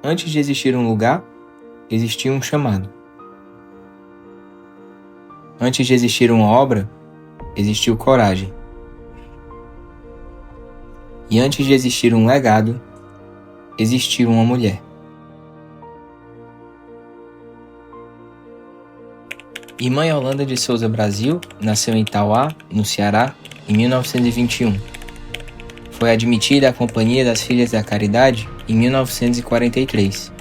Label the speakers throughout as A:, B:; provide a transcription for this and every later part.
A: Antes de existir um lugar, existia um chamado. Antes de existir uma obra, existiu coragem. E antes de existir um legado, existiu uma mulher. Irmã Yolanda de Souza Brasil nasceu em Itauá, no Ceará, em 1921. Foi admitida à Companhia das Filhas da Caridade em 1943.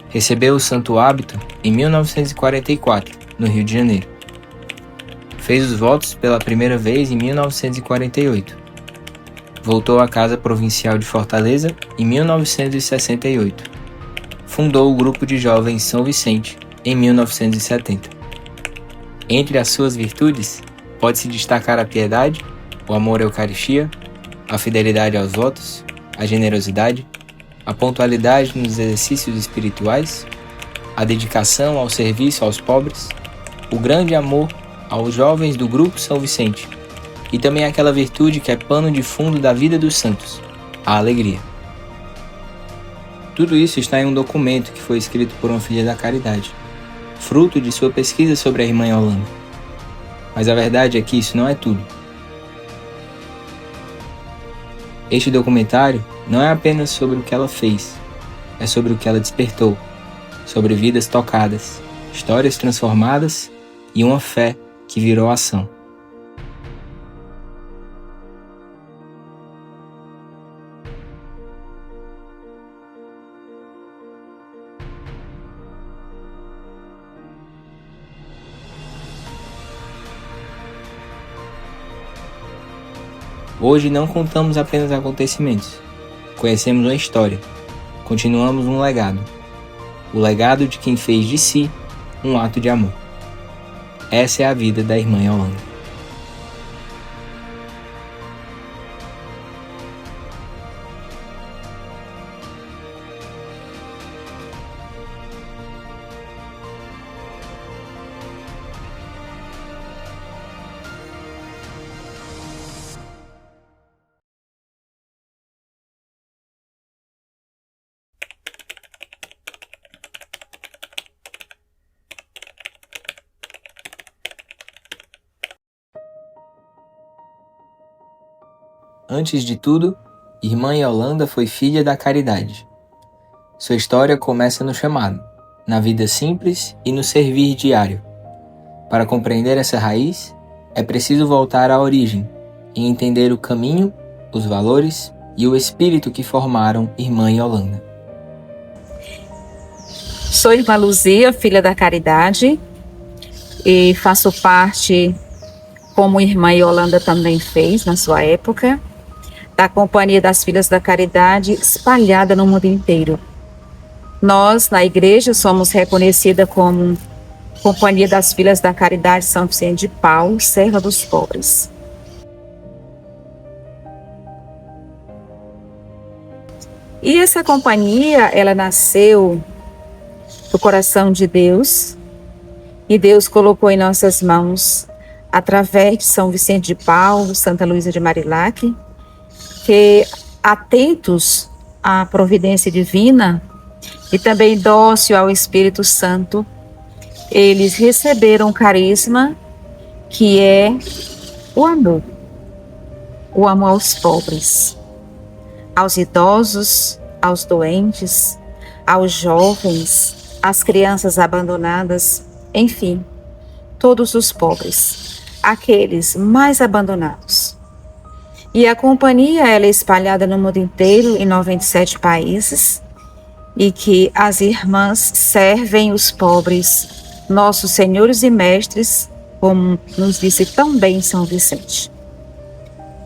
A: Recebeu o Santo Hábito em 1944, no Rio de Janeiro. Fez os votos pela primeira vez em 1948. Voltou à Casa Provincial de Fortaleza em 1968. Fundou o Grupo de Jovens São Vicente em 1970. Entre as suas virtudes, pode-se destacar a piedade, o amor à Eucaristia, a fidelidade aos votos, a generosidade, a pontualidade nos exercícios espirituais, a dedicação ao serviço aos pobres, o grande amor aos jovens do Grupo São Vicente e também aquela virtude que é pano de fundo da vida dos santos, a alegria. Tudo isso está em um documento que foi escrito por uma filha da caridade, fruto de sua pesquisa sobre a irmã Yolanda. Mas a verdade é que isso não é tudo. Este documentário não é apenas sobre o que ela fez, é sobre o que ela despertou, sobre vidas tocadas, histórias transformadas e uma fé que virou ação. Hoje não contamos apenas acontecimentos, conhecemos uma história, continuamos um legado, o legado de quem fez de si um ato de amor. Essa é a vida da irmã Yolanda. Antes de tudo, irmã Yolanda foi filha da caridade. Sua história começa no chamado, na vida simples e no servir diário. Para compreender essa raiz, é preciso voltar à origem e entender o caminho, os valores e o espírito que formaram irmã Yolanda.
B: Sou irmã Luzia, filha da caridade, e faço parte, como irmã Yolanda também fez na sua época, da Companhia das Filhas da Caridade espalhada no mundo inteiro. Nós, na igreja, somos reconhecida como Companhia das Filhas da Caridade São Vicente de Paulo, Serva dos Pobres. E essa companhia, ela nasceu do coração de Deus, e Deus colocou em nossas mãos, através de São Vicente de Paulo, Santa Luísa de Marilac, que, atentos à providência divina e também dócil ao Espírito Santo, eles receberam um carisma que é o amor aos pobres, aos idosos, aos doentes, aos jovens, às crianças abandonadas, enfim, todos os pobres, aqueles mais abandonados. E a companhia ela é espalhada no mundo inteiro, em 97 países, e que as irmãs servem os pobres, nossos senhores e mestres, como nos disse tão bem São Vicente.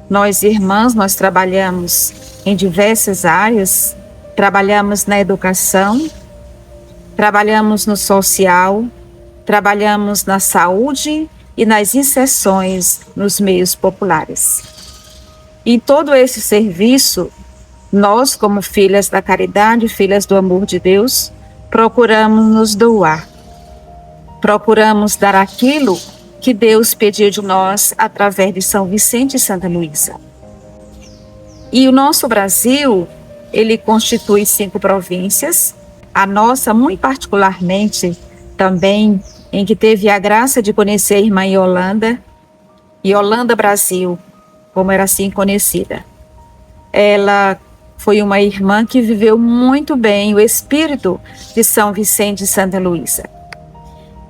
B: Nós, irmãs, nós trabalhamos em diversas áreas, trabalhamos na educação, trabalhamos no social, trabalhamos na saúde e nas inserções nos meios populares. Em todo esse serviço, nós, como filhas da caridade, filhas do amor de Deus, procuramos nos doar. Procuramos dar aquilo que Deus pediu de nós através de São Vicente e Santa Luísa. E o nosso Brasil, ele constitui 5 províncias. A nossa, muito particularmente, também, em que teve a graça de conhecer a irmã Yolanda, Yolanda Brasil, como era assim conhecida. Ela foi uma irmã que viveu muito bem o espírito de São Vicente de Santa Luísa.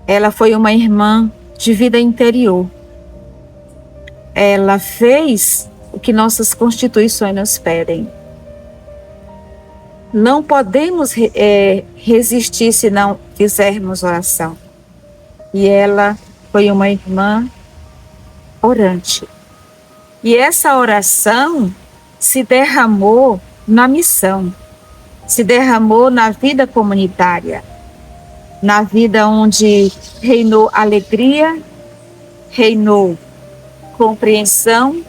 B: Ela foi uma irmã de vida interior. Ela fez o que nossas constituições nos pedem. Não podemos resistir se não fizermos oração. E ela foi uma irmã orante. E essa oração se derramou na missão, se derramou na vida comunitária, na vida onde reinou alegria, reinou compreensão,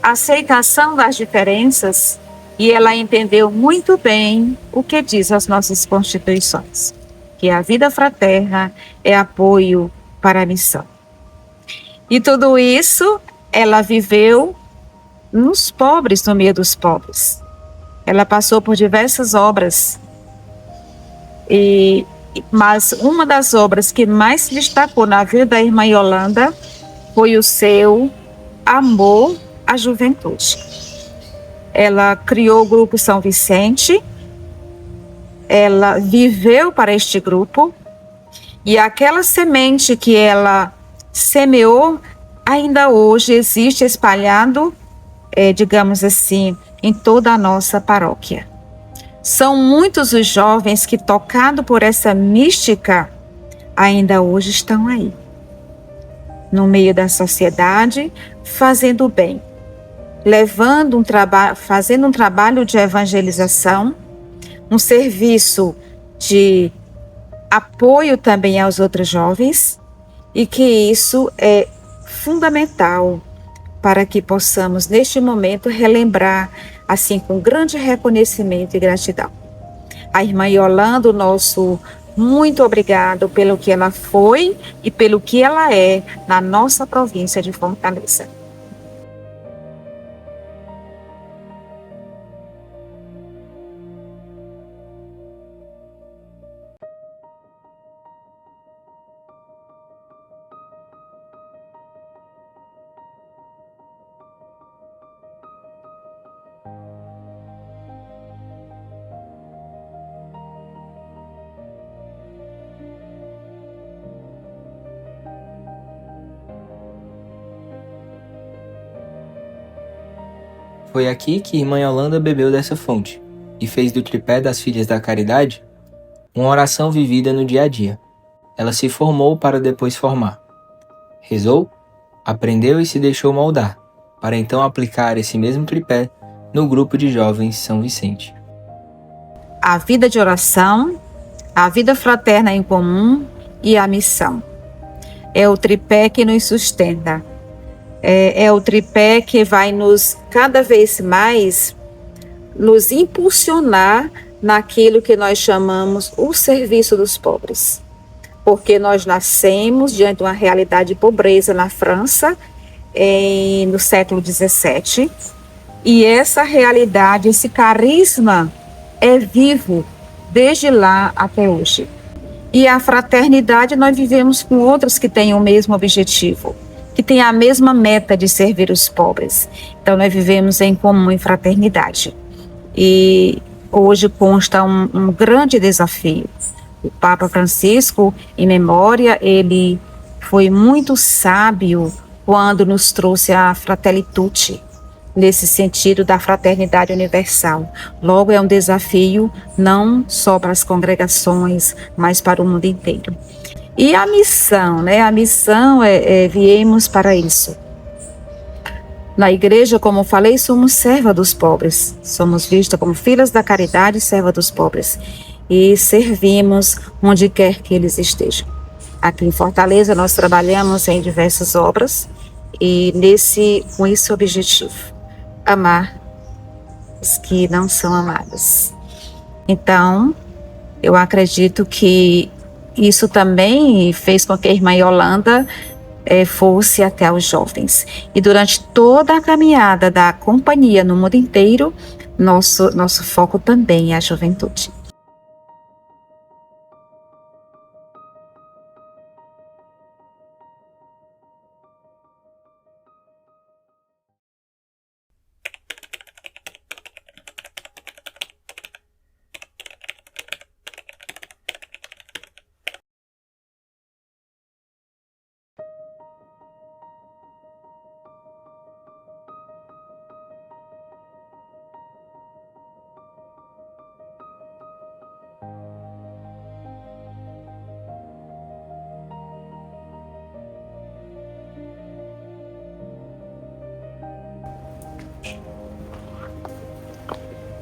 B: aceitação das diferenças, e ela entendeu muito bem o que diz as nossas constituições, que a vida fraterna é apoio para a missão. E tudo isso ela viveu nos pobres, no meio dos pobres. Ela passou por diversas obras, mas uma das obras que mais se destacou na vida da irmã Yolanda foi o seu amor à juventude. Ela criou o grupo São Vicente, ela viveu para este grupo, e aquela semente que ela semeou ainda hoje existe espalhado, digamos assim, em toda a nossa paróquia. São muitos os jovens que, tocados por essa mística, ainda hoje estão aí, no meio da sociedade, fazendo o bem, fazendo um trabalho de evangelização, um serviço de apoio também aos outros jovens, e que isso é fundamental para que possamos, neste momento, relembrar, assim, com grande reconhecimento e gratidão. A irmã Yolanda, o nosso muito obrigado pelo que ela foi e pelo que ela é na nossa província de Fortaleza.
A: Foi aqui que irmã Yolanda bebeu dessa fonte e fez do tripé das Filhas da Caridade uma oração vivida no dia a dia. Ela se formou para depois formar. Rezou, aprendeu e se deixou moldar, para então aplicar esse mesmo tripé no grupo de jovens São Vicente.
B: A vida de oração, a vida fraterna em comum e a missão. É o tripé que nos sustenta. É o tripé que vai nos, cada vez mais, nos impulsionar naquilo que nós chamamos o serviço dos pobres. Porque nós nascemos diante de uma realidade de pobreza na França, no século XVII, e essa realidade, esse carisma é vivo desde lá até hoje. E a fraternidade nós vivemos com outros que têm o mesmo objetivo, que têm a mesma meta de servir os pobres. Então nós vivemos em comum, em fraternidade. E hoje consta um grande desafio. O Papa Francisco, em memória, ele foi muito sábio quando nos trouxe a Fratelli Tutti, nesse sentido da fraternidade universal. Logo, é um desafio não só para as congregações, mas para o mundo inteiro. E a missão, né? A missão viemos para isso. Na igreja, como falei, somos serva dos pobres. Somos vistas como filhas da caridade e serva dos pobres. E servimos onde quer que eles estejam. Aqui em Fortaleza, nós trabalhamos em diversas obras e com esse objetivo. Amar os que não são amados. Então, eu acredito que isso também fez com que a irmã Yolanda fosse até os jovens. E durante toda a caminhada da companhia no mundo inteiro, nosso foco também é a juventude.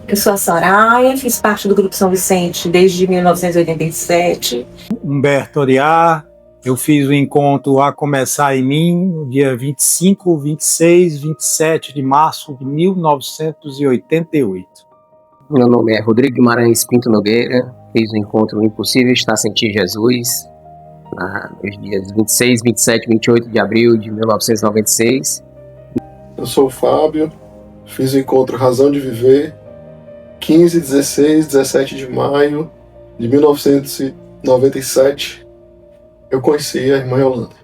C: Eu sou a Soraya, fiz parte do Grupo São Vicente desde 1987.
D: Humberto Oriá, eu fiz o encontro A Começar em Mim, no dia 25, 26, 27 de março de 1988.
E: Meu nome é Rodrigo Guimarães Pinto Nogueira, fiz o encontro Impossível Está Sem Ti, Jesus, nos dias 26, 27 e 28 de abril de 1996.
F: Eu sou o Fábio, fiz o encontro Razão de Viver, 15, 16, 17 de maio de 1997. Eu conheci a irmã Yolanda.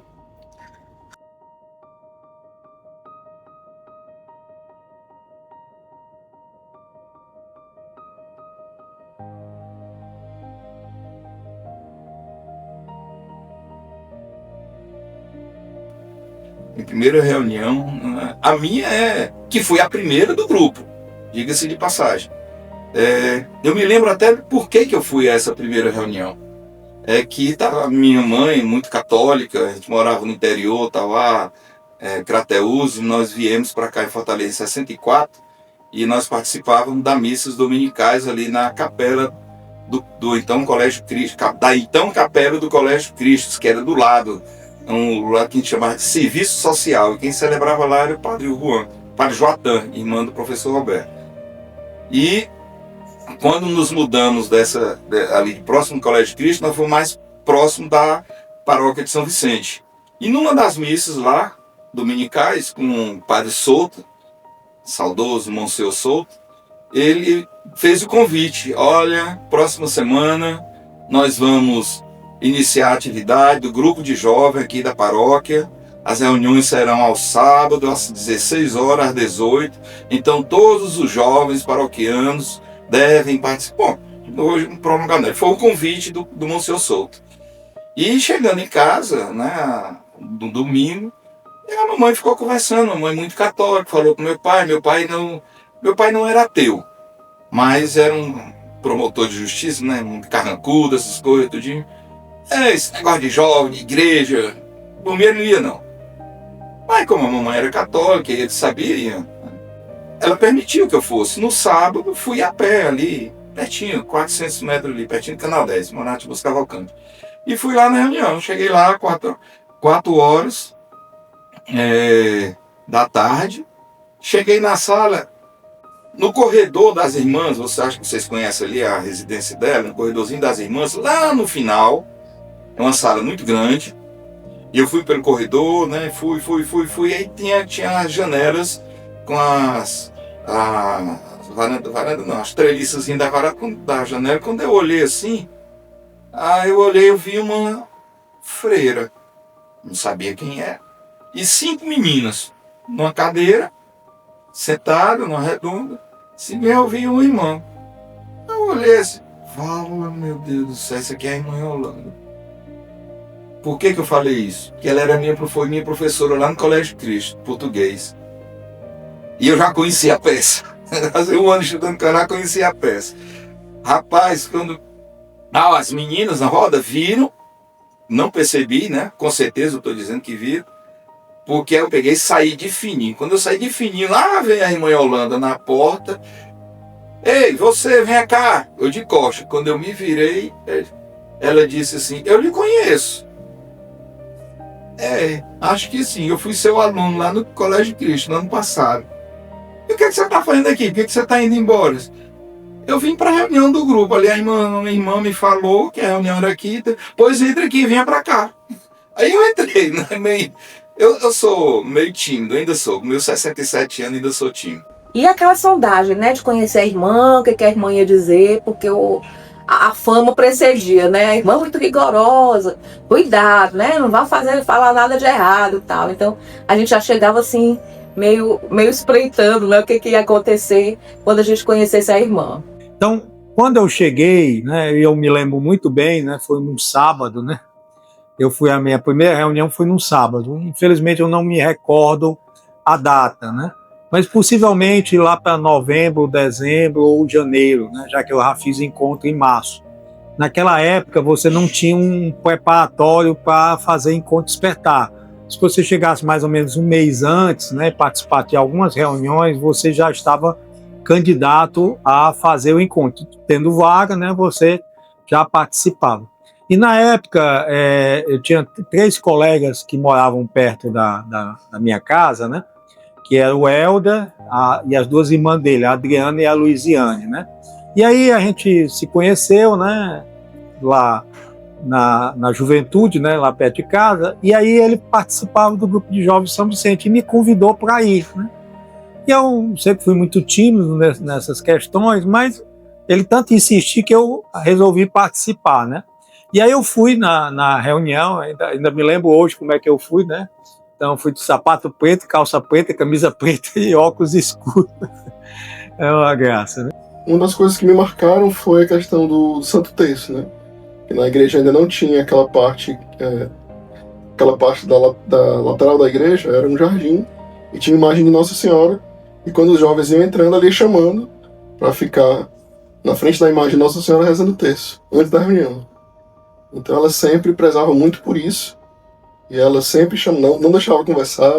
G: Minha primeira reunião, a minha que foi a primeira do grupo, diga-se de passagem. Eu me lembro até por que eu fui a essa primeira reunião. É que estava minha mãe, muito católica, a gente morava no interior, Tauá, Crateús, e nós viemos para cá em Fortaleza em 64, e nós participávamos das missas dominicais ali na capela do então Colégio Cristo, da então capela do Colégio Cristo, que era do lado, um lugar que a gente chamava de Serviço Social, e quem celebrava lá era o Padre Joatan, irmã do professor Roberto. E quando nos mudamos ali próximo do Colégio Cristo, nós fomos mais próximo da paróquia de São Vicente. E numa das missas lá, dominicais, com o Padre Souto, saudoso Monsenhor Souto, ele fez o convite: olha, próxima semana nós vamos iniciar a atividade do grupo de jovens aqui da paróquia. As reuniões serão ao sábado, às 16 horas, às 18. Então todos os jovens paroquianos devem participar. Bom, hoje um prolongamento. Foi o convite do Monsenhor Souto. E chegando em casa, né, no domingo, a mamãe ficou conversando. A mamãe muito católica, falou com meu pai. Meu pai não era ateu, mas era um promotor de justiça, né, muito carrancudo, essas coisas, tudinho. Esse negócio de jovem, de igreja, por mim ele não ia não. Mas como a mamãe era católica e ele sabia, ela permitiu que eu fosse. No sábado, fui a pé ali, pertinho, 400 metros ali, pertinho do Canal 10, Monate Busca Cavalcante. E fui lá na reunião. Cheguei lá 4 horas da tarde. Cheguei na sala, no corredor das irmãs, você acha que vocês conhecem ali a residência dela, no corredorzinho das irmãs, lá no final, é uma sala muito grande. E eu fui pelo corredor, né? Fui, aí tinha as janelas com as treliças da janela. Quando eu olhei assim, eu vi uma freira, não sabia quem era, e 5 meninas numa cadeira, sentada numa redonda. Se bem eu vi uma irmã. Eu olhei assim, fala, meu Deus do céu, essa aqui é a irmã Yolanda. Por que eu falei isso? Porque ela foi minha professora lá no Colégio Cristo, português. E eu já conhecia a peça. Fazia um ano estudando canal, conhecia a peça. Rapaz, quando as meninas na roda viram, não percebi, né? Com certeza eu estou dizendo que viram, porque eu peguei e saí de fininho. Quando eu saí de fininho, lá vem a irmã Yolanda na porta. Ei, você, vem cá. Eu de costa. Quando eu me virei, ela disse assim, eu lhe conheço. Acho que sim, eu fui seu aluno lá no Colégio Cristo, no ano passado. E o que você está fazendo aqui? Por que você está indo embora? Eu vim para a reunião do grupo, ali a irmã me falou que a reunião era aqui, pois entra aqui, venha para cá. Aí eu entrei, né? Eu sou meio tímido, ainda sou, com meus 67 anos ainda sou tímido.
C: E aquela sondagem, né, de conhecer a irmã, o que, que a irmã ia dizer, porque a fama precedia, né? A irmã muito rigorosa, cuidado, né? Não vai falar nada de errado e tal. Então, a gente já chegava assim, meio espreitando, né, o que, que ia acontecer quando a gente conhecesse a irmã.
D: Então, quando eu cheguei, né, eu me lembro muito bem, né, foi num sábado, né? A minha primeira reunião foi num sábado. Infelizmente eu não me recordo a data, né? Mas possivelmente lá para novembro, dezembro ou janeiro, né? Já que eu já fiz encontro em março. Naquela época você não tinha um preparatório para fazer encontro despertar. Se você chegasse mais ou menos um mês antes, né, participar de algumas reuniões, você já estava candidato a fazer o encontro. Tendo vaga, né, você já participava. E na época, eu tinha 3 colegas que moravam perto da minha casa, né? Que era o Helder e as 2 irmãs dele, a Adriana e a Luiziane, né? E aí a gente se conheceu, né? Lá na juventude, né? Lá perto de casa. E aí ele participava do grupo de jovens São Vicente e me convidou para ir, né? E eu sempre fui muito tímido nessas questões, mas ele tanto insistiu que eu resolvi participar, né? E aí eu fui na reunião, ainda me lembro hoje como é que eu fui, né? Então eu fui de sapato preto, calça preta, camisa preta e óculos escuros. É uma graça, né?
F: Uma das coisas que me marcaram foi a questão do Santo Terço, né? Que na igreja ainda não tinha aquela parte da lateral da igreja, era um jardim, e tinha uma imagem de Nossa Senhora, e quando os jovens iam entrando ali chamando para ficar na frente da imagem de Nossa Senhora rezando o terço, antes da reunião. Então ela sempre prezava muito por isso, e ela sempre não deixava conversar,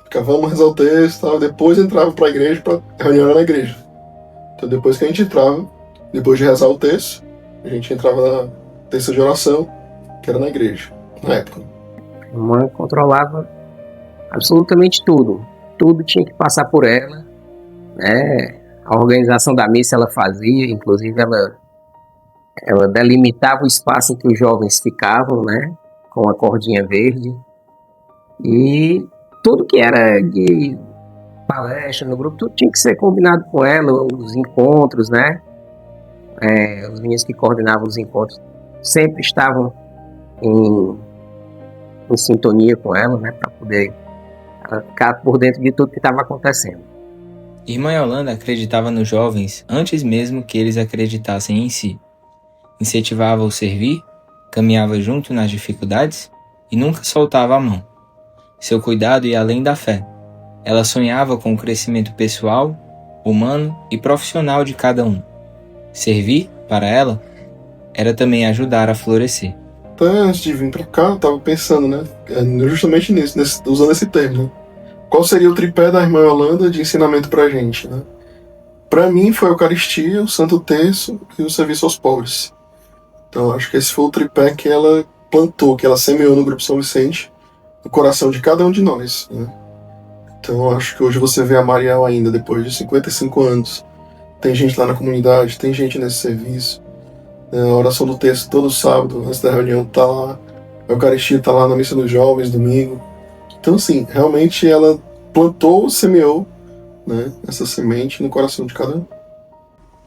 F: ficava, vamos rezar o terço e tal, depois entrava para a igreja, para reunião era na igreja. Então depois que a gente entrava, depois de rezar o terço, a gente entrava na terça de oração, que era na igreja, na época.
E: A mãe controlava absolutamente tudo. Tudo tinha que passar por ela, né? A organização da missa ela fazia, inclusive ela delimitava o espaço em que os jovens ficavam, né? Com a cordinha verde. E tudo que era de palestra no grupo, tudo tinha que ser combinado com ela, os encontros, né? Os meninos que coordenavam os encontros sempre estavam em sintonia com ela, né? Para poder ficar por dentro de tudo que estava acontecendo.
A: Irmã Yolanda acreditava nos jovens antes mesmo que eles acreditassem em si. Incentivava o servir, caminhava junto nas dificuldades e nunca soltava a mão. Seu cuidado ia além da fé. Ela sonhava com o crescimento pessoal, humano e profissional de cada um. Servir, para ela, era também ajudar a florescer.
F: Até antes de vir para cá, eu estava pensando, né? Justamente nisso, usando esse termo, né? Qual seria o tripé da irmã Yolanda de ensinamento para a gente, né? Para mim foi a Eucaristia, o Santo Terço e o serviço aos pobres. Então acho que esse foi o tripé que ela plantou, que ela semeou no Grupo São Vicente, no coração de cada um de nós, né? Então acho que hoje você vê a Mariel ainda, depois de 55 anos. Tem gente lá na comunidade, tem gente nesse serviço. A oração do texto todo sábado, antes da reunião, tá lá. A Eucaristia tá lá na missa dos jovens, domingo. Então, assim, realmente ela plantou, semeou, né, essa semente no coração de cada um.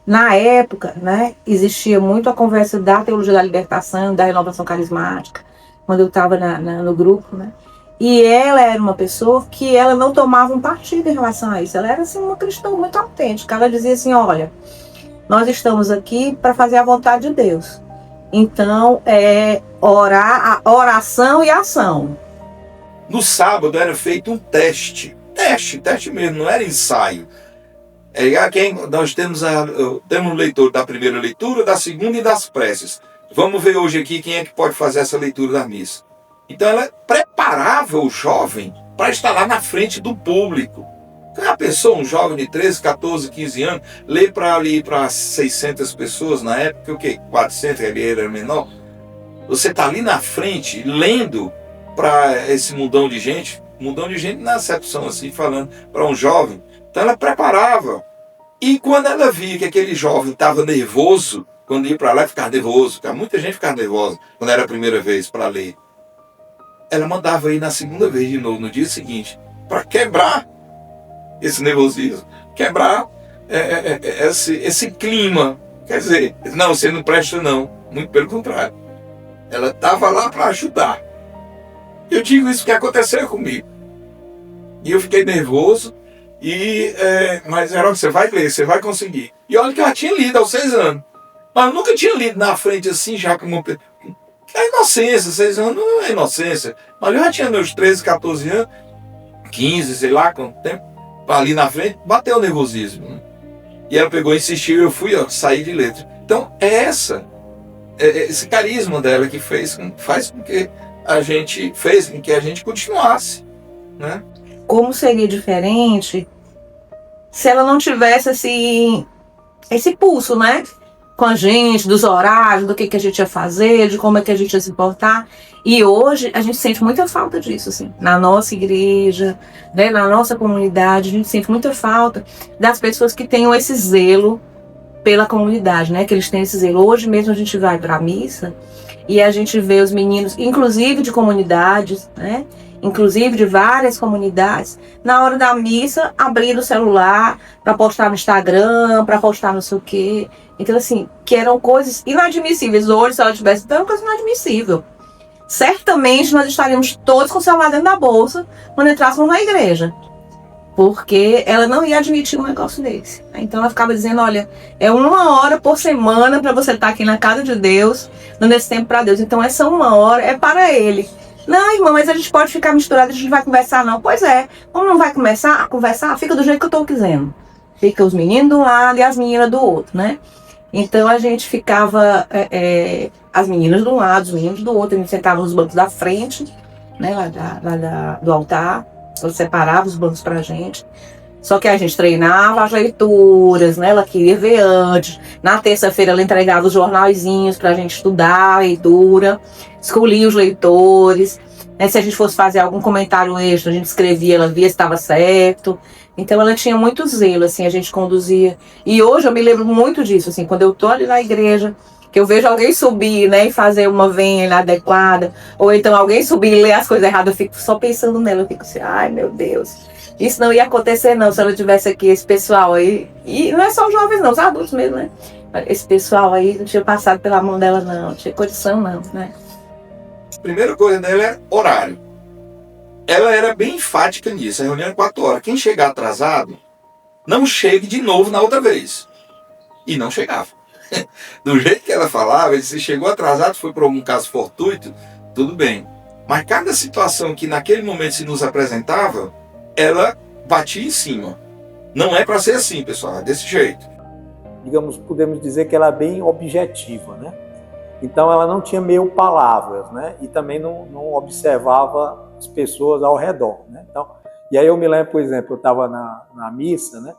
C: Na época, né, existia muito a conversa da teologia da libertação, da renovação carismática, quando eu estava no grupo, né? E ela era uma pessoa que ela não tomava um partido em relação a isso. Ela era, assim, uma cristã muito autêntica. Ela dizia assim, olha, nós estamos aqui para fazer a vontade de Deus. Então, oração e ação.
G: No sábado era feito um teste mesmo, não era ensaio. Nós temos o leitor da primeira leitura, da segunda e das preces. Vamos ver hoje aqui quem é que pode fazer essa leitura da missa. Então ela preparava o jovem para estar lá na frente do público. A pessoa, um jovem de 13, 14, 15 anos, lê para 600 pessoas, na época, o quê? 400, ele era menor. Você está ali na frente, lendo para esse mundão de gente na acepção assim, falando para um jovem. Então ela preparava. E quando ela via que aquele jovem estava nervoso, quando ia para lá, ficava nervoso, porque muita gente ficava nervosa quando era a primeira vez para ler. Ela mandava ir na segunda vez de novo, no dia seguinte, para quebrar esse nervosismo, quebrar esse clima. Quer dizer, não, você não presta não. Muito pelo contrário. Ela estava lá para ajudar. Eu digo isso que aconteceu comigo. E eu fiquei nervoso. Mas, Herói, você vai ler, você vai conseguir. E olha que eu já tinha lido aos 6 anos. Mas eu nunca tinha lido na frente assim, já como... É inocência, 6 anos não é inocência. Mas eu já tinha meus 13, 14 anos, 15, sei lá quanto tempo, ali na frente, bateu o nervosismo. Né? E ela pegou e insistiu, eu fui, saí de letra. Então, esse carisma dela que faz com que a gente continuasse, né?
C: Como seria diferente se ela não tivesse esse pulso, né? Com a gente, dos horários, do que a gente ia fazer, de como é que a gente ia se portar. E hoje a gente sente muita falta disso, assim, na nossa igreja, né, na nossa comunidade, a gente sente muita falta das pessoas que tenham esse zelo pela comunidade, né, que eles têm esse zelo. Hoje mesmo a gente vai para a missa e a gente vê os meninos, inclusive de comunidades, né, inclusive de várias comunidades, na hora da missa, abrindo o celular para postar no Instagram, para postar não sei o quê. Então, assim, que eram coisas inadmissíveis. Hoje, se ela tivesse, então é uma coisa inadmissível. Certamente nós estaríamos todos com o celular dentro da bolsa quando entrássemos na igreja. Porque ela não ia admitir um negócio desse. Então ela ficava dizendo, olha, é 1 hora por semana para você estar aqui na casa de Deus, dando esse tempo para Deus. Então essa 1 hora é para Ele. Não, irmã, mas a gente pode ficar misturado, a gente não vai conversar não. Pois é, como não vai começar a conversar, fica do jeito que eu estou dizendo. Fica os meninos de um lado e as meninas do outro, né? Então a gente ficava, as meninas de um lado, os meninos do outro, a gente sentava nos bancos da frente, né, do altar, ela separava os bancos pra gente. Só que a gente treinava as leituras, né, ela queria ver antes. Na terça-feira ela entregava os jornalzinhos pra gente estudar a leitura, escolhia os leitores, né, se a gente fosse fazer algum comentário extra, a gente escrevia, ela via se estava certo. Então ela tinha muito zelo, assim, a gente conduzia. E hoje eu me lembro muito disso, assim, quando eu tô ali na igreja, que eu vejo alguém subir, né, e fazer uma venha inadequada, ou então alguém subir e ler as coisas erradas, eu fico só pensando nela, eu fico assim, ai meu Deus, isso não ia acontecer não, se ela tivesse aqui, esse pessoal aí, e não é só os jovens não, os adultos mesmo, né, esse pessoal aí não tinha passado pela mão dela não tinha condição não, né.
G: A primeira coisa dela é horário. Ela era bem enfática nisso, a reunião é 4 horas. Quem chegar atrasado, não chegue de novo na outra vez. E não chegava. Do jeito que ela falava, se chegou atrasado, foi por algum caso fortuito, tudo bem. Mas cada situação que naquele momento se nos apresentava, ela batia em cima. Não é para ser assim, pessoal, é desse jeito.
D: Digamos, podemos dizer que ela é bem objetiva, né? Então ela não tinha meio palavras, né? E também não observava as pessoas ao redor, né? Então, e aí eu me lembro, por exemplo, eu estava na missa, né?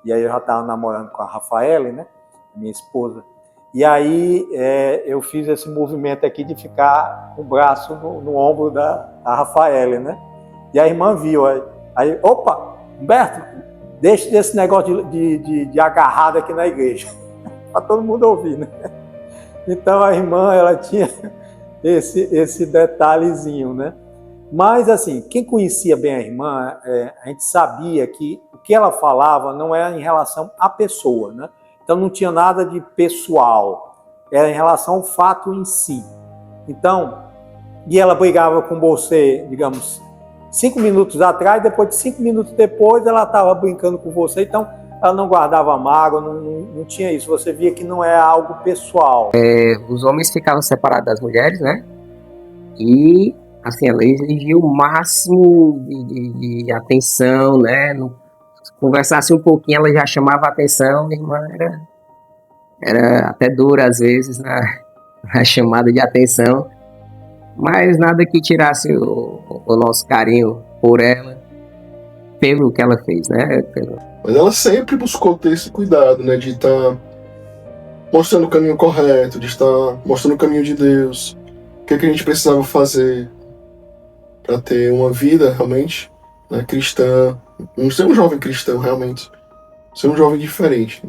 D: E aí eu já estava namorando com a Rafaela, né? Minha esposa. E aí eu fiz esse movimento aqui de ficar com o braço no ombro da Rafaela, né? E a irmã viu, aí opa, Humberto, deixa desse negócio de agarrado aqui na igreja, para todo mundo ouvir, né? Então a irmã, ela tinha esse detalhezinho, né? Mas assim, quem conhecia bem a irmã, a gente sabia que o que ela falava não era em relação à pessoa, né? Então não tinha nada de pessoal, era em relação ao fato em si. Então, e ela brigava com você, digamos, 5 minutos atrás, depois de 5 minutos depois ela estava brincando com você, então ela não guardava mágoa, não tinha isso, você via que não é algo pessoal.
E: Os homens ficavam separados das mulheres, né? E assim, ela exigia o máximo de atenção, né? Se conversasse um pouquinho, ela já chamava a atenção, minha irmã era até dura às vezes na chamada de atenção, mas nada que tirasse o nosso carinho por ela, pelo que ela fez, né?
F: Mas ela sempre buscou ter esse cuidado, né? De estar mostrando o caminho correto, de estar mostrando o caminho de Deus, o que a gente precisava fazer para ter uma vida realmente, né, cristã, não ser um jovem cristão realmente, ser um jovem diferente.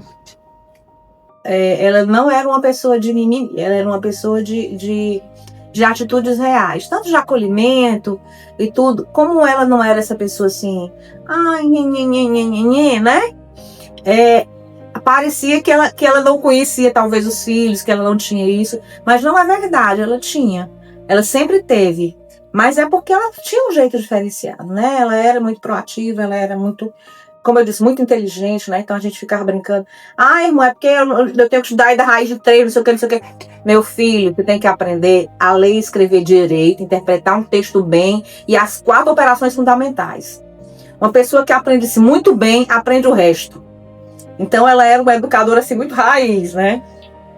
C: Ela não era uma pessoa de mimimi, ela era uma pessoa de de atitudes reais, tanto de acolhimento e tudo, como ela não era essa pessoa assim, ai, né? Parecia que ela não conhecia talvez os filhos, que ela não tinha isso, mas não é verdade, ela tinha, ela sempre teve, mas é porque ela tinha um jeito diferenciado, né? Ela era muito proativa, ela era muito, como eu disse, muito inteligente, né? Então a gente ficava brincando. Ah, irmão, é porque eu tenho que estudar aí da raiz de 3, não sei o que, não sei o que. Meu filho, você tem que aprender a ler e escrever direito, interpretar um texto bem e as 4 operações fundamentais. Uma pessoa que aprende-se muito bem, aprende o resto. Então ela era uma educadora assim, muito raiz, né?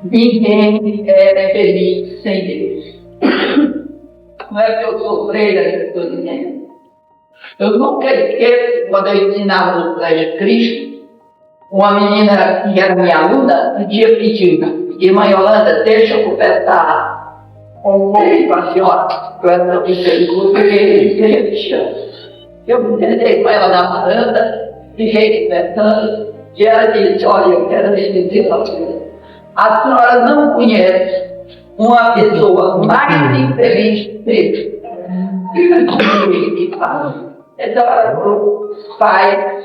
H: Ninguém é feliz sem Deus. Não é que eu sou freira de todo ninguém. Eu nunca esqueço quando eu ensinava no Colégio Cristo, uma menina que era minha aluna, um dia pediu, irmã Yolanda, deixa eu conversar com a senhora, com essa pergunta que ele chama. Eu me sentei com ela na varanda, fiquei conversando, e ela disse, olha, eu quero dizer uma coisa. A senhora não conhece uma pessoa mais infeliz que essa hora o pai,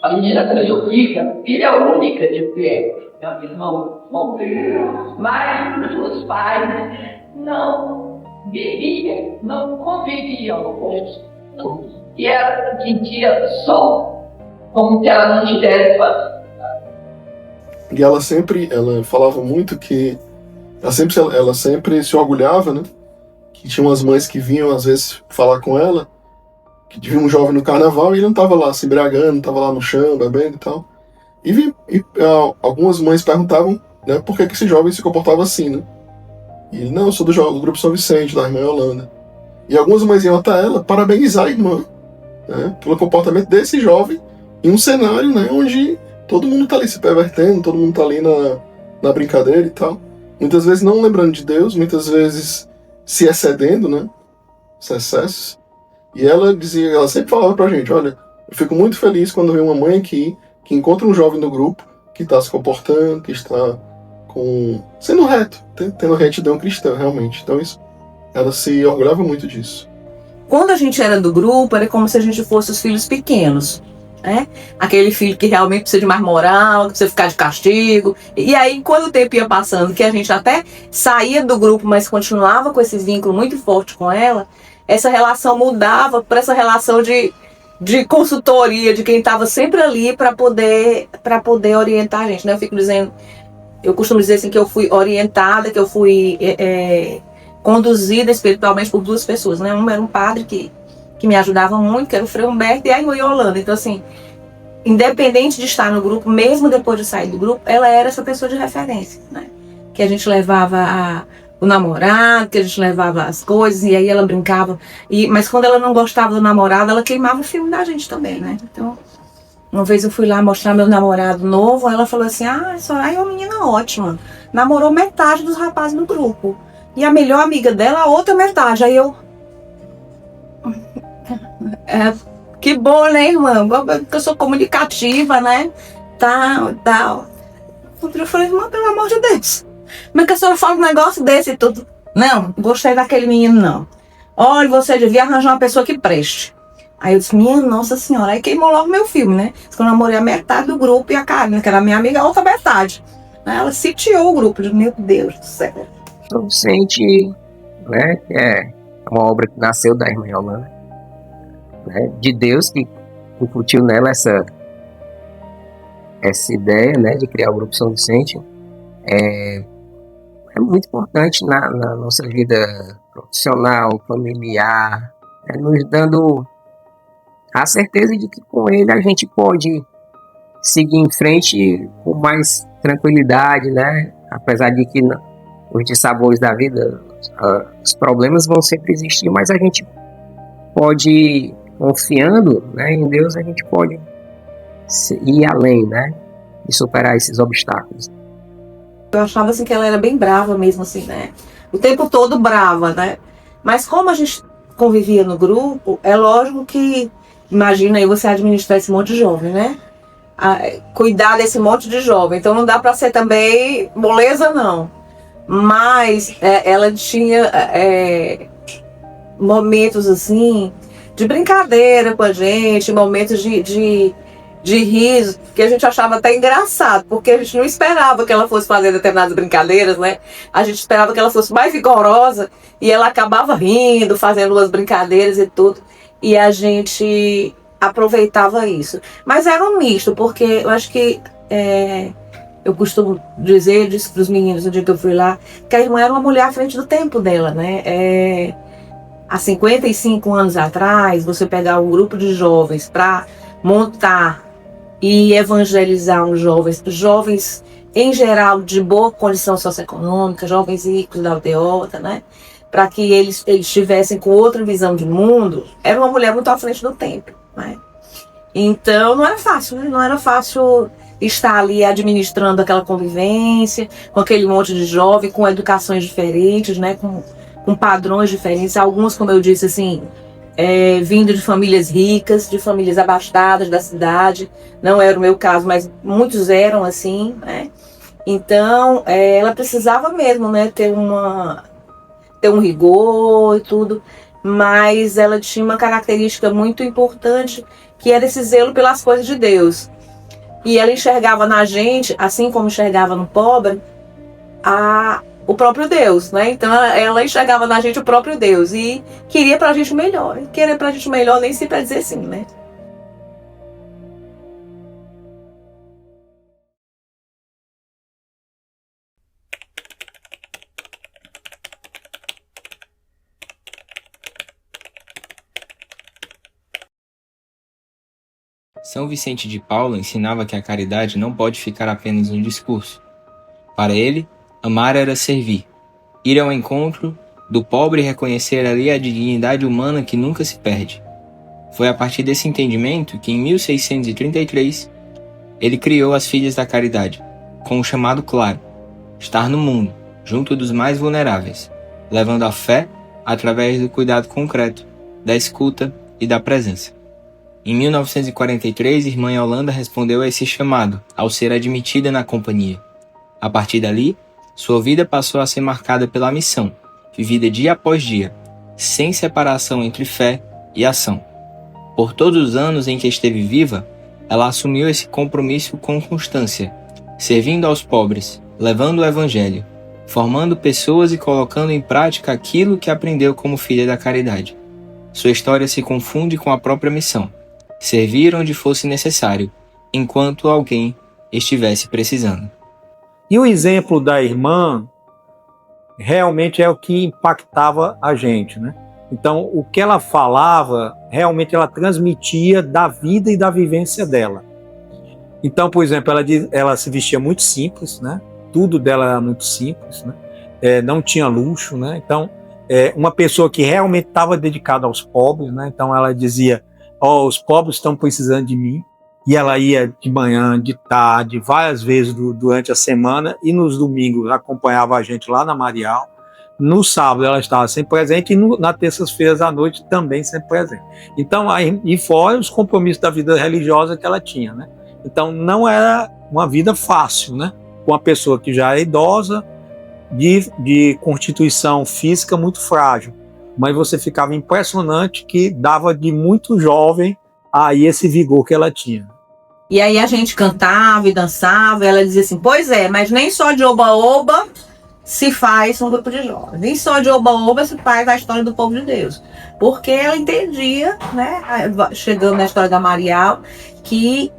H: a menina cresceu rica, filha única de fé, meu irmão morreu, mas os pais não viviam, não conviviam com, e ela se sentia só, como se ela não tivesse família.
F: E ela falava muito que ela sempre se orgulhava, né? Que tinha umas mães que vinham às vezes falar com ela, que viu um jovem no carnaval e ele não estava lá se embriagando, não estava lá no chão, bebendo e tal. Algumas mães perguntavam, né, por que esse jovem se comportava assim, né? E ele, não, eu sou do grupo São Vicente, da irmã Yolanda. E algumas mães iam até ela parabenizar a irmã, né, pelo comportamento desse jovem em um cenário, né, onde todo mundo está ali se pervertendo, todo mundo está ali na brincadeira e tal. Muitas vezes não lembrando de Deus, muitas vezes se excedendo, né, os excessos. E ela sempre falava pra gente, olha, eu fico muito feliz quando vem uma mãe aqui que encontra um jovem no grupo que está se comportando, que está sendo reto, tendo retidão cristã, realmente. Então ela se orgulhava muito disso.
C: Quando a gente era do grupo, era como se a gente fosse os filhos pequenos, né? Aquele filho que realmente precisa de mais moral, que precisa ficar de castigo. E aí, quando o tempo ia passando, que a gente até saía do grupo, mas continuava com esse vínculo muito forte com ela, essa relação mudava para essa relação de consultoria, de quem estava sempre ali para poder orientar a gente, né? Eu costumo dizer assim, que eu fui orientada, que eu fui conduzida espiritualmente por 2 pessoas, né? Um era um padre que me ajudava muito, que era o Frei Humberto, e a irmã Yolanda. Então, assim, independente de estar no grupo, mesmo depois de sair do grupo, ela era essa pessoa de referência, né? Que a gente levava o namorado, que a gente levava as coisas, e aí ela brincava. Mas quando ela não gostava do namorado, ela queimava o filme da gente também, né? Então, uma vez eu fui lá mostrar meu namorado novo, ela falou assim, Soraya é uma menina ótima, namorou metade dos rapazes do grupo. E a melhor amiga dela, a outra metade. Aí eu... que bom, né, irmã? Porque eu sou comunicativa, né? Tal. Eu falei, irmã, pelo amor de Deus, como é que a senhora fala um negócio desse e tudo? Não, gostei daquele menino, não. Olha, você devia arranjar uma pessoa que preste. Aí eu disse, minha nossa senhora, aí queimou logo meu filme, né? Eu namorei a metade do grupo e a Karina, que era minha amiga, a outra metade. Ela sitiou o grupo, eu disse, meu Deus do céu.
E: São Vicente, né, que é uma obra que nasceu da irmã Yolanda, né, de Deus, que incutiu nela essa ideia, né, de criar o grupo São Vicente. É muito importante na nossa vida profissional, familiar, nos dando a certeza de que com ele a gente pode seguir em frente com mais tranquilidade, né? Apesar de que os dissabores da vida, os problemas vão sempre existir, mas a gente pode, confiando, né, em Deus, a gente pode ir além, né, e superar esses obstáculos.
C: Eu achava assim que ela era bem brava mesmo, assim, né? O tempo todo brava, né? Mas como a gente convivia no grupo, é lógico que, imagina aí você administrar esse monte de jovem, né? Cuidar desse monte de jovem. Então não dá pra ser também moleza, não. mas ela tinha momentos assim de brincadeira com a gente, momentos de riso, que a gente achava até engraçado, porque a gente não esperava que ela fosse fazer determinadas brincadeiras, né? A gente esperava que ela fosse mais vigorosa e ela acabava rindo, fazendo umas brincadeiras e tudo, e a gente aproveitava isso. Mas era um misto, porque eu acho que eu costumo dizer, disse para os meninos no dia que eu fui lá, que a irmã era uma mulher à frente do tempo dela, né? Há 55 anos atrás, você pegar um grupo de jovens para montar e evangelizar uns jovens em geral de boa condição socioeconômica, jovens ricos da aldeota, né? Para que eles estivessem com outra visão de mundo, era uma mulher muito à frente do tempo, né? Então não era fácil, né? Não era fácil estar ali administrando aquela convivência, com aquele monte de jovem, com educações diferentes, né? Com padrões diferentes, alguns, como eu disse, assim, vindo de famílias ricas, de famílias abastadas da cidade. Não era o meu caso, mas muitos eram assim, né? Então, ela precisava mesmo, né, ter um rigor e tudo, mas ela tinha uma característica muito importante, que era esse zelo pelas coisas de Deus. E ela enxergava na gente, assim como enxergava no pobre, o próprio Deus, né? Então ela enxergava na gente o próprio Deus e queria pra gente o melhor. E querer pra gente o melhor nem sempre é dizer sim, né?
A: São Vicente de Paula ensinava que a caridade não pode ficar apenas no discurso. Para ele, amar era servir, ir ao encontro do pobre e reconhecer ali a dignidade humana que nunca se perde. Foi a partir desse entendimento que, em 1633, ele criou as Filhas da Caridade, com o chamado claro: estar no mundo, junto dos mais vulneráveis, levando a fé através do cuidado concreto, da escuta e da presença. Em 1943, irmã Yolanda respondeu a esse chamado, ao ser admitida na companhia. A partir dali, sua vida passou a ser marcada pela missão, vivida dia após dia, sem separação entre fé e ação. Por todos os anos em que esteve viva, ela assumiu esse compromisso com constância, servindo aos pobres, levando o Evangelho, formando pessoas e colocando em prática aquilo que aprendeu como filha da caridade. Sua história se confunde com a própria missão: servir onde fosse necessário, enquanto alguém estivesse precisando.
D: E o exemplo da irmã realmente é o que impactava a gente, né? Então, o que ela falava, realmente ela transmitia da vida e da vivência dela. Então, por exemplo, ela se vestia muito simples, né? Tudo dela era muito simples, né? Não tinha luxo, né? Então, uma pessoa que realmente estava dedicada aos pobres, né? Então, ela dizia: os pobres estão precisando de mim. E ela ia de manhã, de tarde, várias vezes durante a semana, e nos domingos acompanhava a gente lá na Marial. No sábado ela estava sempre presente, e nas terças-feiras à noite também sempre presente. Então, e fora os compromissos da vida religiosa que ela tinha, né? Então não era uma vida fácil, né? Com uma pessoa que já é idosa, de constituição física muito frágil. Mas você ficava impressionante que dava de muito jovem aí esse vigor que ela tinha.
C: E aí a gente cantava e dançava, e ela dizia assim: pois é, mas nem só de oba-oba se faz um grupo de jovens, nem só de oba-oba se faz a história do povo de Deus. Porque ela entendia, né, chegando na história da Marial, que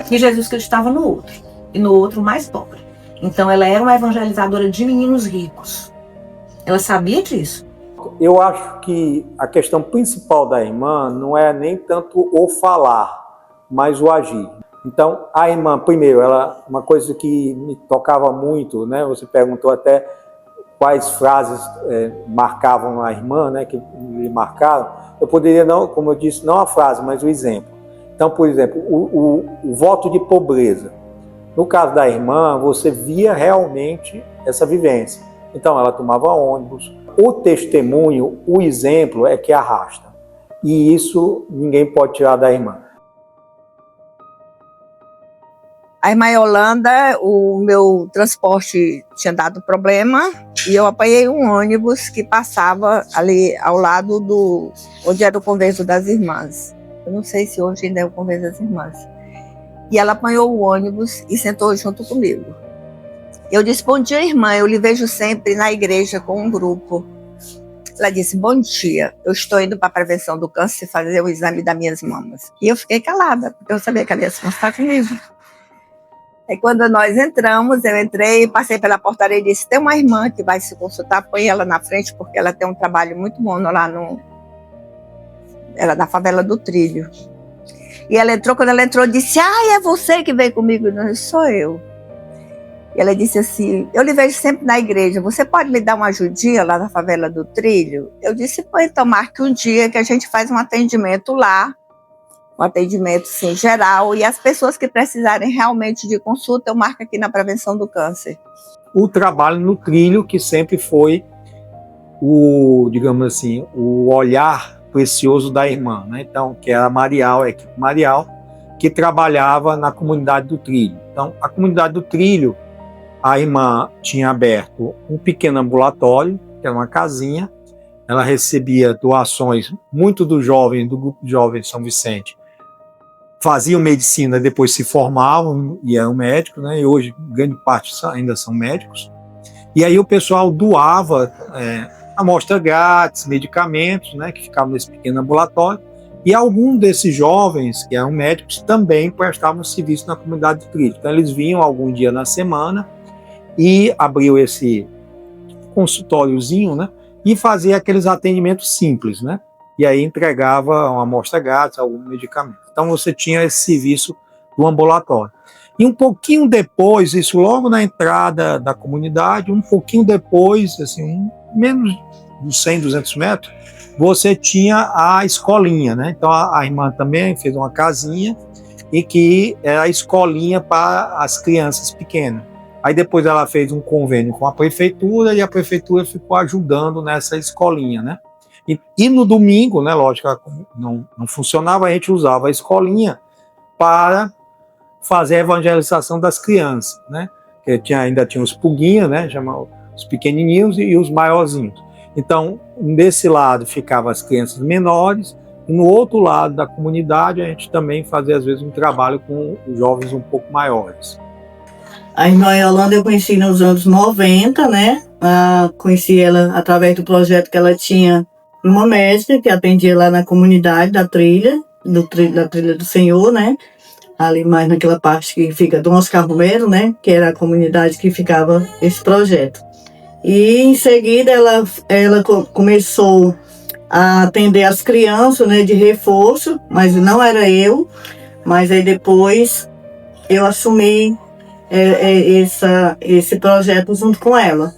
C: Jesus Cristo estava no outro, e no outro mais pobre. Então ela era uma evangelizadora de meninos ricos. Ela sabia disso.
D: Eu acho que a questão principal da irmã não é nem tanto o falar, mas o agir. Então, a irmã, primeiro, uma coisa que me tocava muito, né? Você perguntou até quais frases marcavam a irmã, né? Que me marcaram. Eu poderia, não, como eu disse, não a frase, mas o exemplo. Então, por exemplo, o voto de pobreza. No caso da irmã, você via realmente essa vivência. Então, ela tomava ônibus. O testemunho, o exemplo é que arrasta. E isso ninguém pode tirar da irmã.
I: A irmã Yolanda, o meu transporte tinha dado problema e eu apanhei um ônibus que passava ali ao lado onde era o convento das irmãs. Eu não sei se hoje ainda é o convento das irmãs. E ela apanhou o ônibus e sentou junto comigo. Eu disse, bom dia, irmã, eu lhe vejo sempre na igreja com um grupo. Ela disse, bom dia, eu estou indo para a prevenção do câncer fazer o exame das minhas mamas. E eu fiquei calada, porque eu sabia que a minha irmã estava comigo. Aí quando nós entramos, eu entrei, passei pela portaria e disse, tem uma irmã que vai se consultar, põe ela na frente, porque ela tem um trabalho muito bom lá ela é da favela do Trilho. E ela entrou, quando ela entrou, disse, é você que veio comigo? Não, sou eu. E ela disse assim, eu lhe vejo sempre na igreja, você pode me dar uma ajudinha lá na favela do Trilho? Eu disse, pô, então marque um dia que a gente faz um atendimento lá, um atendimento sim, geral, e as pessoas que precisarem realmente de consulta, eu marco aqui na prevenção do câncer.
D: O trabalho no trilho, que sempre foi digamos assim, o olhar precioso da irmã, né? Então, que era a Marial, a equipe Marial, que trabalhava na comunidade do trilho. Então, a comunidade do trilho, a irmã tinha aberto um pequeno ambulatório, que era uma casinha, ela recebia doações, muito dos jovens, do grupo de jovens de São Vicente, faziam medicina, depois se formavam e eram médicos, né? E hoje grande parte ainda são médicos. E aí o pessoal doava amostra grátis, medicamentos, né? Que ficavam nesse pequeno ambulatório. E alguns desses jovens, que eram médicos, também prestavam serviço na comunidade de trilho. Então eles vinham algum dia na semana e abriam esse consultóriozinho, né? E fazia aqueles atendimentos simples, né? E aí entregava uma amostra grátis, algum medicamento. Então você tinha esse serviço do ambulatório. E um pouquinho depois, isso logo na entrada da comunidade, um pouquinho depois, assim, menos de 100, 200 metros, você tinha a escolinha, né? Então a irmã também fez uma casinha e que era a escolinha para as crianças pequenas. Aí depois ela fez um convênio com a prefeitura e a prefeitura ficou ajudando nessa escolinha, né? E no domingo, né, lógico, não funcionava, a gente usava a escolinha para fazer a evangelização das crianças, né? Que ainda tinha os puguinhos, né, chamavam os pequenininhos e os maiorzinhos. Então, desse lado ficavam as crianças menores e no outro lado da comunidade a gente também fazia às vezes um trabalho com os jovens um pouco maiores.
J: A irmã Yolanda eu conheci nos anos 90, né? Conheci ela através do projeto que ela tinha uma médica que atendia lá na comunidade da trilha do Senhor, né? Ali mais naquela parte que fica do Oscar Romero, né? Que era a comunidade que ficava esse projeto. E em seguida ela começou a atender as crianças, né? De reforço, mas não era eu. Mas aí depois eu assumi esse projeto junto com ela.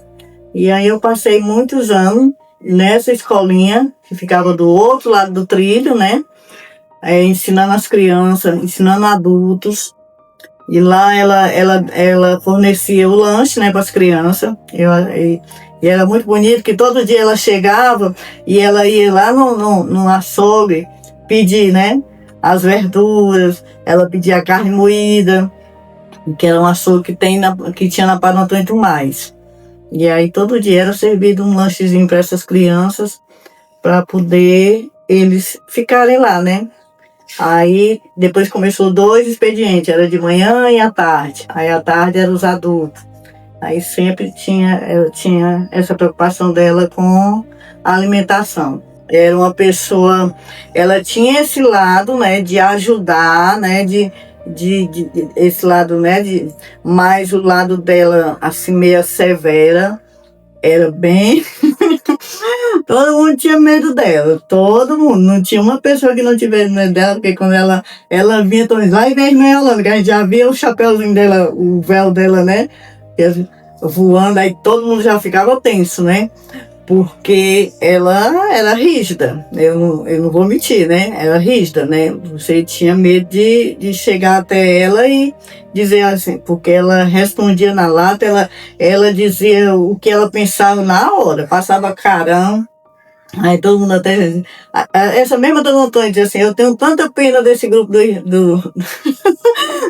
J: E aí eu passei muitos anos nessa escolinha, que ficava do outro lado do trilho, né? Ensinando as crianças, ensinando adultos. E lá ela fornecia o lanche, né, para as crianças. E era muito bonito, que todo dia ela chegava e ela ia lá no açougue pedir, né, as verduras, ela pedia a carne moída, que era um açougue que tinha na Padre Antônio Mais. E aí todo dia era servido um lanchezinho para essas crianças, para poder eles ficarem lá, né? Aí depois começou 2 expedientes, era de manhã e à tarde. Aí à tarde eram os adultos. Aí sempre ela tinha essa preocupação dela com a alimentação. Era uma pessoa, ela tinha esse lado, né, de ajudar, né, de esse lado, né, mas o lado dela, assim, meio severa, era bem... Todo mundo tinha medo dela, todo mundo. Não tinha uma pessoa que não tivesse medo dela, porque quando ela vinha, então, vai ver ela, que a gente já via o chapéuzinho dela, o véu dela, né, voando, aí todo mundo já ficava tenso, né? Porque ela era rígida, eu não vou mentir, né? Era rígida, né? Você tinha medo de chegar até ela e dizer assim, porque ela respondia na lata, ela dizia o que ela pensava na hora, passava carão. Aí todo mundo até... Essa mesma Dona Antônia dizia assim, eu tenho tanta pena desse grupo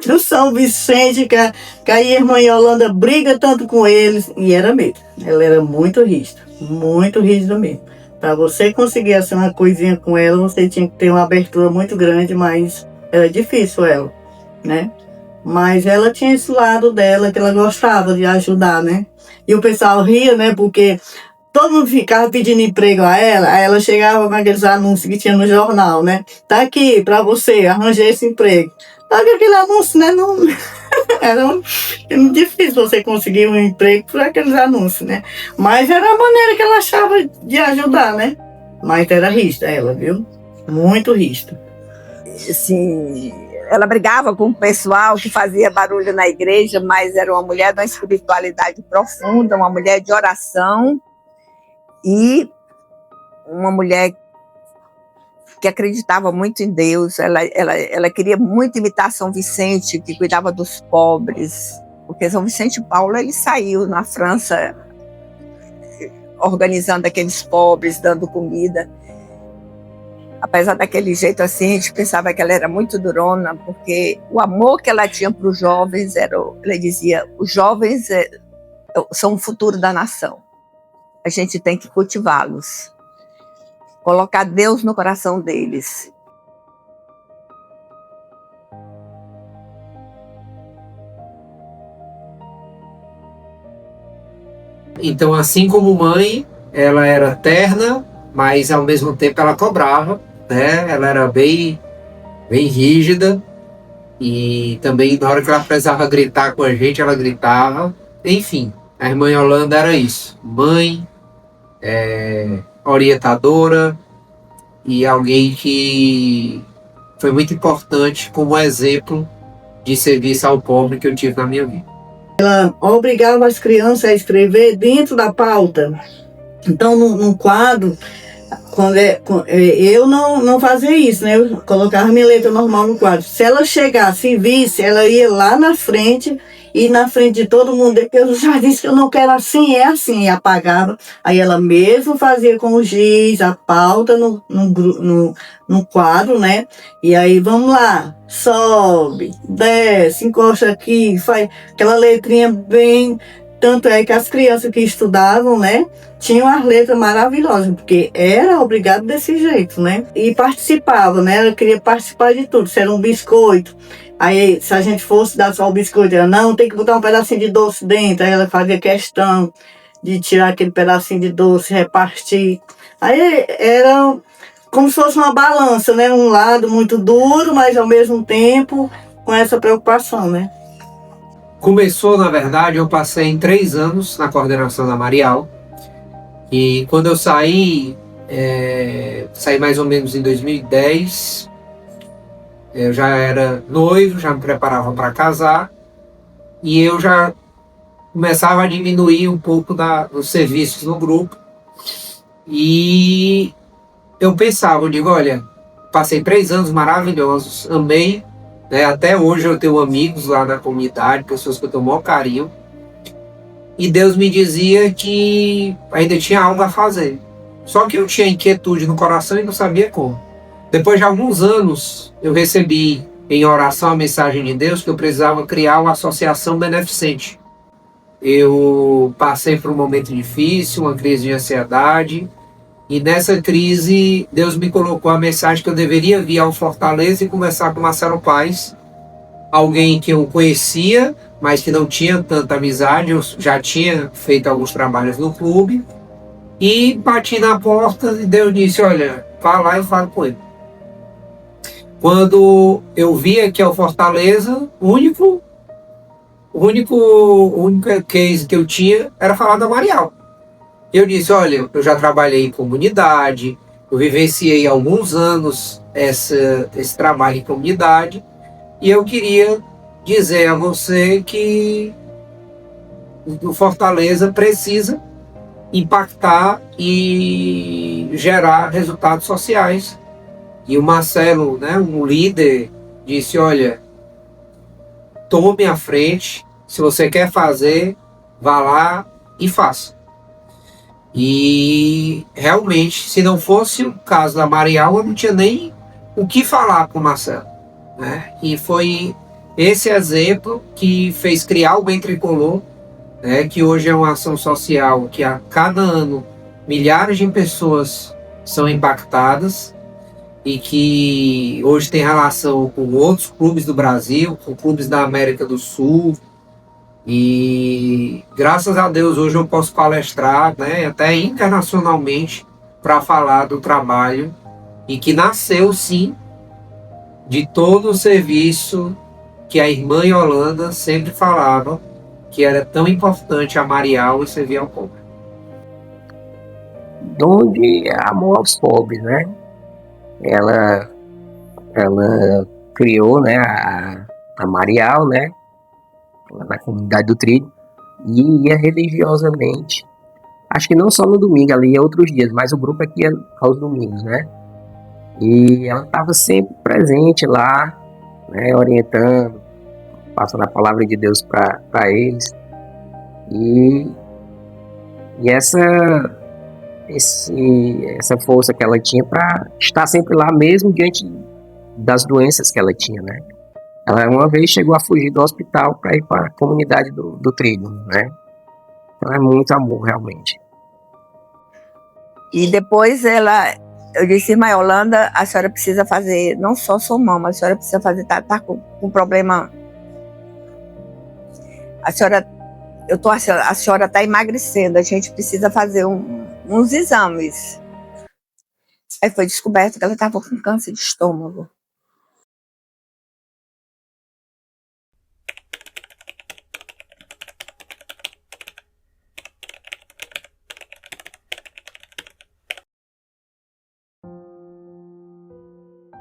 J: do São Vicente, que a irmã Yolanda briga tanto com eles. E era mesmo. Ela era muito rígida mesmo. Para você conseguir assim, uma coisinha com ela, você tinha que ter uma abertura muito grande, mas era difícil ela, né? Mas ela tinha esse lado dela, que ela gostava de ajudar, né? E o pessoal ria, né? Porque todo mundo ficava pedindo emprego a ela, aí ela chegava com aqueles anúncios que tinha no jornal, né? Tá aqui, para você, arranjei esse emprego. Só que aquele anúncio, né? Não... era muito difícil você conseguir um emprego por aqueles anúncios, né? Mas era a maneira que ela achava de ajudar, né? Mas era rígida ela, viu? Muito rígida.
I: Assim, ela brigava com o pessoal que fazia barulho na igreja, mas era uma mulher de uma espiritualidade profunda, uma mulher de oração e uma mulher que acreditava muito em Deus. Ela queria muito imitar São Vicente, que cuidava dos pobres, porque São Vicente Paulo ele saiu na França organizando aqueles pobres, dando comida. Apesar daquele jeito assim, a gente pensava que ela era muito durona, porque o amor que ela tinha para os jovens ela dizia: os jovens são o futuro da nação. A gente tem que cultivá-los, colocar Deus no coração deles.
E: Então, assim como mãe, ela era terna, mas ao mesmo tempo ela cobrava, né? Ela era bem rígida e também na hora que ela precisava gritar com a gente, ela gritava. Enfim, a irmã Yolanda era isso: mãe, orientadora e alguém que foi muito importante como exemplo de serviço ao pobre que eu tive na minha vida.
J: Ela obrigava as crianças a escrever dentro da pauta. Então, no quadro, eu não fazia isso, né? Eu colocava minha letra normal no quadro. Se ela chegasse e visse, ela ia lá na frente, e na frente de todo mundo, eu já disse que eu não quero assim, é assim, e apagava. Aí ela mesmo fazia com o giz, a pauta no quadro, né? E aí, vamos lá, sobe, desce, encosta aqui, faz aquela letrinha bem... Tanto é que as crianças que estudavam, né, tinham as letras maravilhosas, porque era obrigado desse jeito, né? E participava, né? Ela queria participar de tudo. Se era um biscoito, aí se a gente fosse dar só o biscoito, ela, não, tem que botar um pedacinho de doce dentro. Aí ela fazia questão de tirar aquele pedacinho de doce, repartir. Aí era como se fosse uma balança, né? Um lado muito duro, mas ao mesmo tempo com essa preocupação, né?
E: Começou, na verdade, eu passei 3 anos na coordenação da Marial. E quando eu saí mais ou menos em 2010, eu já era noivo, já me preparava para casar. E eu já começava a diminuir um pouco dos serviços no grupo. E eu pensava, eu digo, olha, passei 3 anos maravilhosos, amei. Até hoje eu tenho amigos lá na comunidade, pessoas que eu tenho o maior carinho. E Deus me dizia que ainda tinha algo a fazer. Só que eu tinha inquietude no coração e não sabia como. Depois de alguns anos, eu recebi em oração a mensagem de Deus que eu precisava criar uma associação beneficente. Eu passei por um momento difícil, uma crise de ansiedade. E nessa crise, Deus me colocou a mensagem que eu deveria vir ao Fortaleza e conversar com Marcelo Paes, alguém que eu conhecia, mas que não tinha tanta amizade. Eu já tinha feito alguns trabalhos no clube. E bati na porta e Deus disse, olha, vá lá e fala com ele. Quando eu vi aqui ao Fortaleza, o único case que eu tinha era falar da Marial. Eu disse, olha, eu já trabalhei em comunidade, eu vivenciei há alguns anos esse trabalho em comunidade, e eu queria dizer a você que o Fortaleza precisa impactar e gerar resultados sociais. E o Marcelo, né, um líder, disse, olha, tome a frente, se você quer fazer, vá lá e faça. E realmente, se não fosse o caso da Marial, eu não tinha nem o que falar com o Marcelo, né? E foi
K: esse exemplo que fez criar o Bem Tricolor, né, que hoje é uma ação social que a cada ano milhares de pessoas são impactadas e que hoje tem relação com outros clubes do Brasil, com clubes da América do Sul. E graças a Deus hoje eu posso palestrar, né, até internacionalmente, para falar do trabalho e que nasceu sim de todo o serviço que a irmã Yolanda sempre falava que era tão importante amariar e servir ao povo.
E: Donde é amor aos pobres, né? Ela criou, né, a Marial, né, na comunidade do Trilho, e ia religiosamente, acho que não só no domingo, ali ia outros dias, mas o grupo aqui ia aos domingos, né? E ela estava sempre presente lá, né, orientando, passando a palavra de Deus para eles. E essa força que ela tinha para estar sempre lá, mesmo diante das doenças que ela tinha, né? Ela uma vez chegou a fugir do hospital para ir para a comunidade do Trilho, né? Então é muito amor, realmente.
I: E depois eu disse, irmã Yolanda, a senhora precisa fazer, não só somão, mas a senhora precisa fazer, tá com problema. A senhora está emagrecendo, a gente precisa fazer uns exames. Aí foi descoberto que ela estava com câncer de estômago.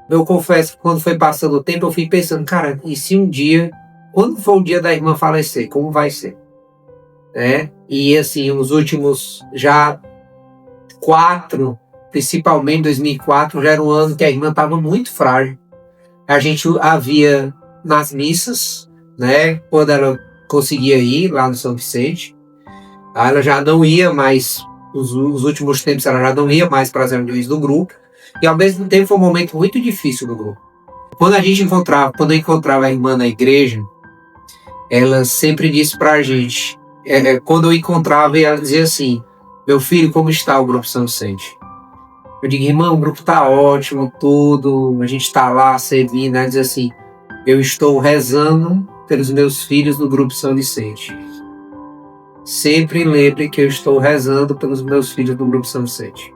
K: Eu confesso que quando foi passando o tempo, eu fui pensando, cara, e se um dia, quando for o dia da irmã falecer, como vai ser? Né? E assim, os últimos já 4, principalmente 2004, já era um ano que a irmã estava muito frágil. A gente a via nas missas, né? Quando ela conseguia ir lá no São Vicente. Ela já não ia mais, os últimos tempos ela já não ia mais para as reuniões do grupo. E ao mesmo tempo foi um momento muito difícil do grupo. Quando eu encontrava a irmã na igreja, ela sempre disse pra gente, quando eu encontrava, ela dizia assim, meu filho, como está o Grupo São Vicente? Eu digo, irmão, o grupo tá ótimo, tudo, a gente tá lá servindo. Ela dizia assim, eu estou rezando pelos meus filhos do Grupo São Vicente. Sempre lembre que eu estou rezando pelos meus filhos do Grupo São Vicente.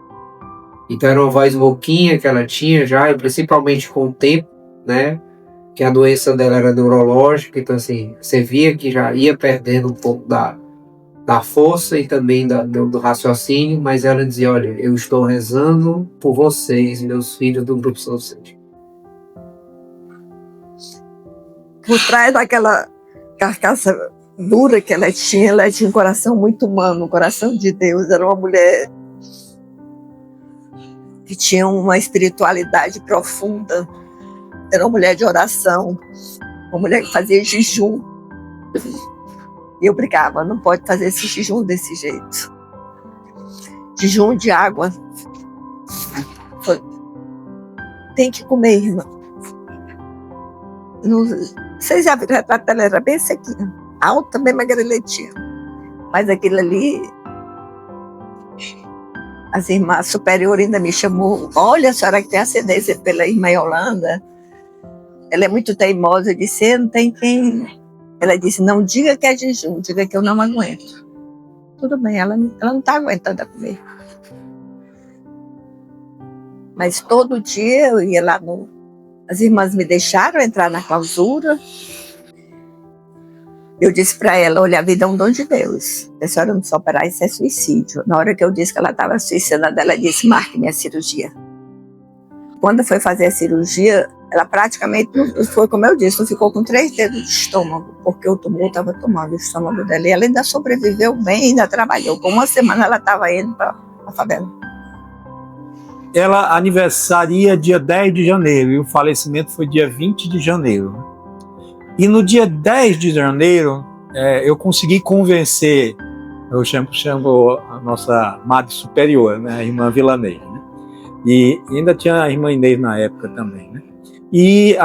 K: Então era uma voz rouquinha que ela tinha já, principalmente com o tempo, né? Que a doença dela era neurológica, então assim, você via que já ia perdendo um pouco da força e também do raciocínio, mas ela dizia, olha, eu estou rezando por vocês, meus filhos do Grupo São Vicente.
I: Por trás daquela carcaça dura que ela tinha um coração muito humano, um coração de Deus, era uma mulher que tinha uma espiritualidade profunda, era uma mulher de oração, uma mulher que fazia jejum. E eu brigava, não pode fazer esse jejum desse jeito. Jejum de água. Tem que comer, irmã. Vocês já viram o retrato dela? Era bem sequinha, alta, bem magreletinha. Mas aquilo ali, as irmãs superiores ainda me chamou. Olha, a senhora que tem ascendência pela irmã Yolanda. Ela é muito teimosa. Eu disse, não tem quem. Ela disse, não diga que é jejum, diga que eu não aguento. Tudo bem, ela não está aguentando a comer. Mas todo dia eu ia lá as irmãs me deixaram entrar na clausura. Eu disse para ela, olha, a vida é um dom de Deus. Se a senhora não souber operar, isso é suicídio. Na hora que eu disse que ela estava suicidando, ela disse, marque minha cirurgia. Quando foi fazer a cirurgia, ela praticamente, foi como eu disse, não ficou com 3 dedos de estômago, porque o tumor estava tomando o estômago dela. E ela ainda sobreviveu bem, ainda trabalhou. Com uma semana ela estava indo para a favela.
D: Ela aniversaria dia 10 de janeiro e o falecimento foi dia 20 de janeiro. E no dia 10 de janeiro, eu consegui convencer, eu chamo a nossa madre superior, né, a irmã Vilanei, né? E ainda tinha a irmã Inês na época também, né? E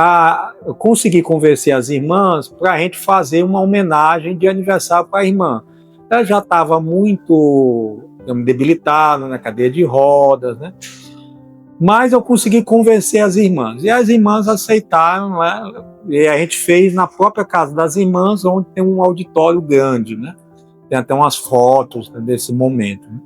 D: eu consegui convencer as irmãs para a gente fazer uma homenagem de aniversário para a irmã. Ela já estava muito debilitada, na cadeira de rodas, né? Mas eu consegui convencer as irmãs. E as irmãs aceitaram, né? E a gente fez na própria casa das irmãs, onde tem um auditório grande, né? Tem até umas fotos, né, desse momento, né?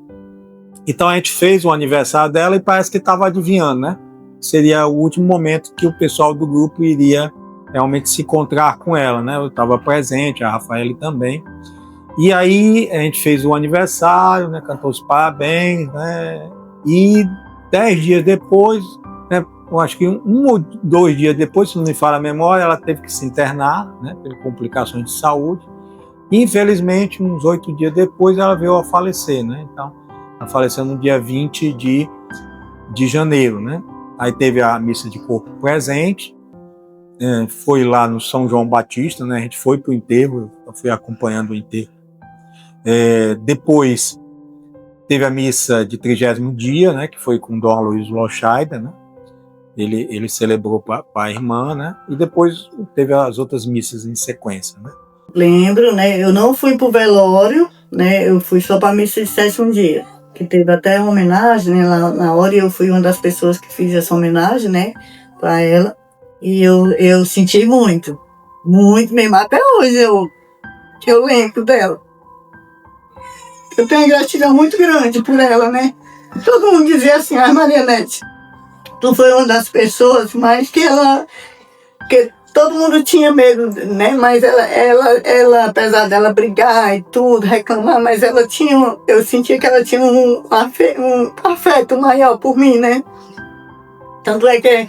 D: Então a gente fez o aniversário dela e parece que estava adivinhando, né? Seria o último momento que o pessoal do grupo iria realmente se encontrar com ela, né? Eu estava presente, a Rafaela também. E aí a gente fez o aniversário, né? Cantou os parabéns, né? E 10 dias depois, né? Eu acho que 1 ou 2 dias depois, se não me falha a memória, ela teve que se internar, né? Por complicações de saúde. E, infelizmente, uns 8 dias depois, ela veio a falecer, né? Então, ela faleceu no dia 20 de janeiro, né? Aí teve a missa de corpo presente, foi lá no São João Batista, né? A gente foi para o enterro, eu fui acompanhando o enterro. Depois teve a missa de 30º dia, né? Que foi com Dom Aloysio Lochaida, né? Ele celebrou para a irmã, né? E depois teve as outras missas em sequência, né?
J: Lembro, né? Eu não fui pro velório, né? Eu fui só para a missa de 7º dia, que teve até uma homenagem, né? Lá na hora eu fui uma das pessoas que fiz essa homenagem, né? Para ela. E eu senti muito mesmo. Até hoje eu lembro dela. Eu tenho uma gratidão muito grande por ela, né? Todo mundo dizia assim, Marianete, tu foi uma das pessoas, mas que todo mundo tinha medo, né? Mas ela, apesar dela brigar e tudo, reclamar, mas eu sentia que ela tinha um afeto maior por mim, né? Tanto é que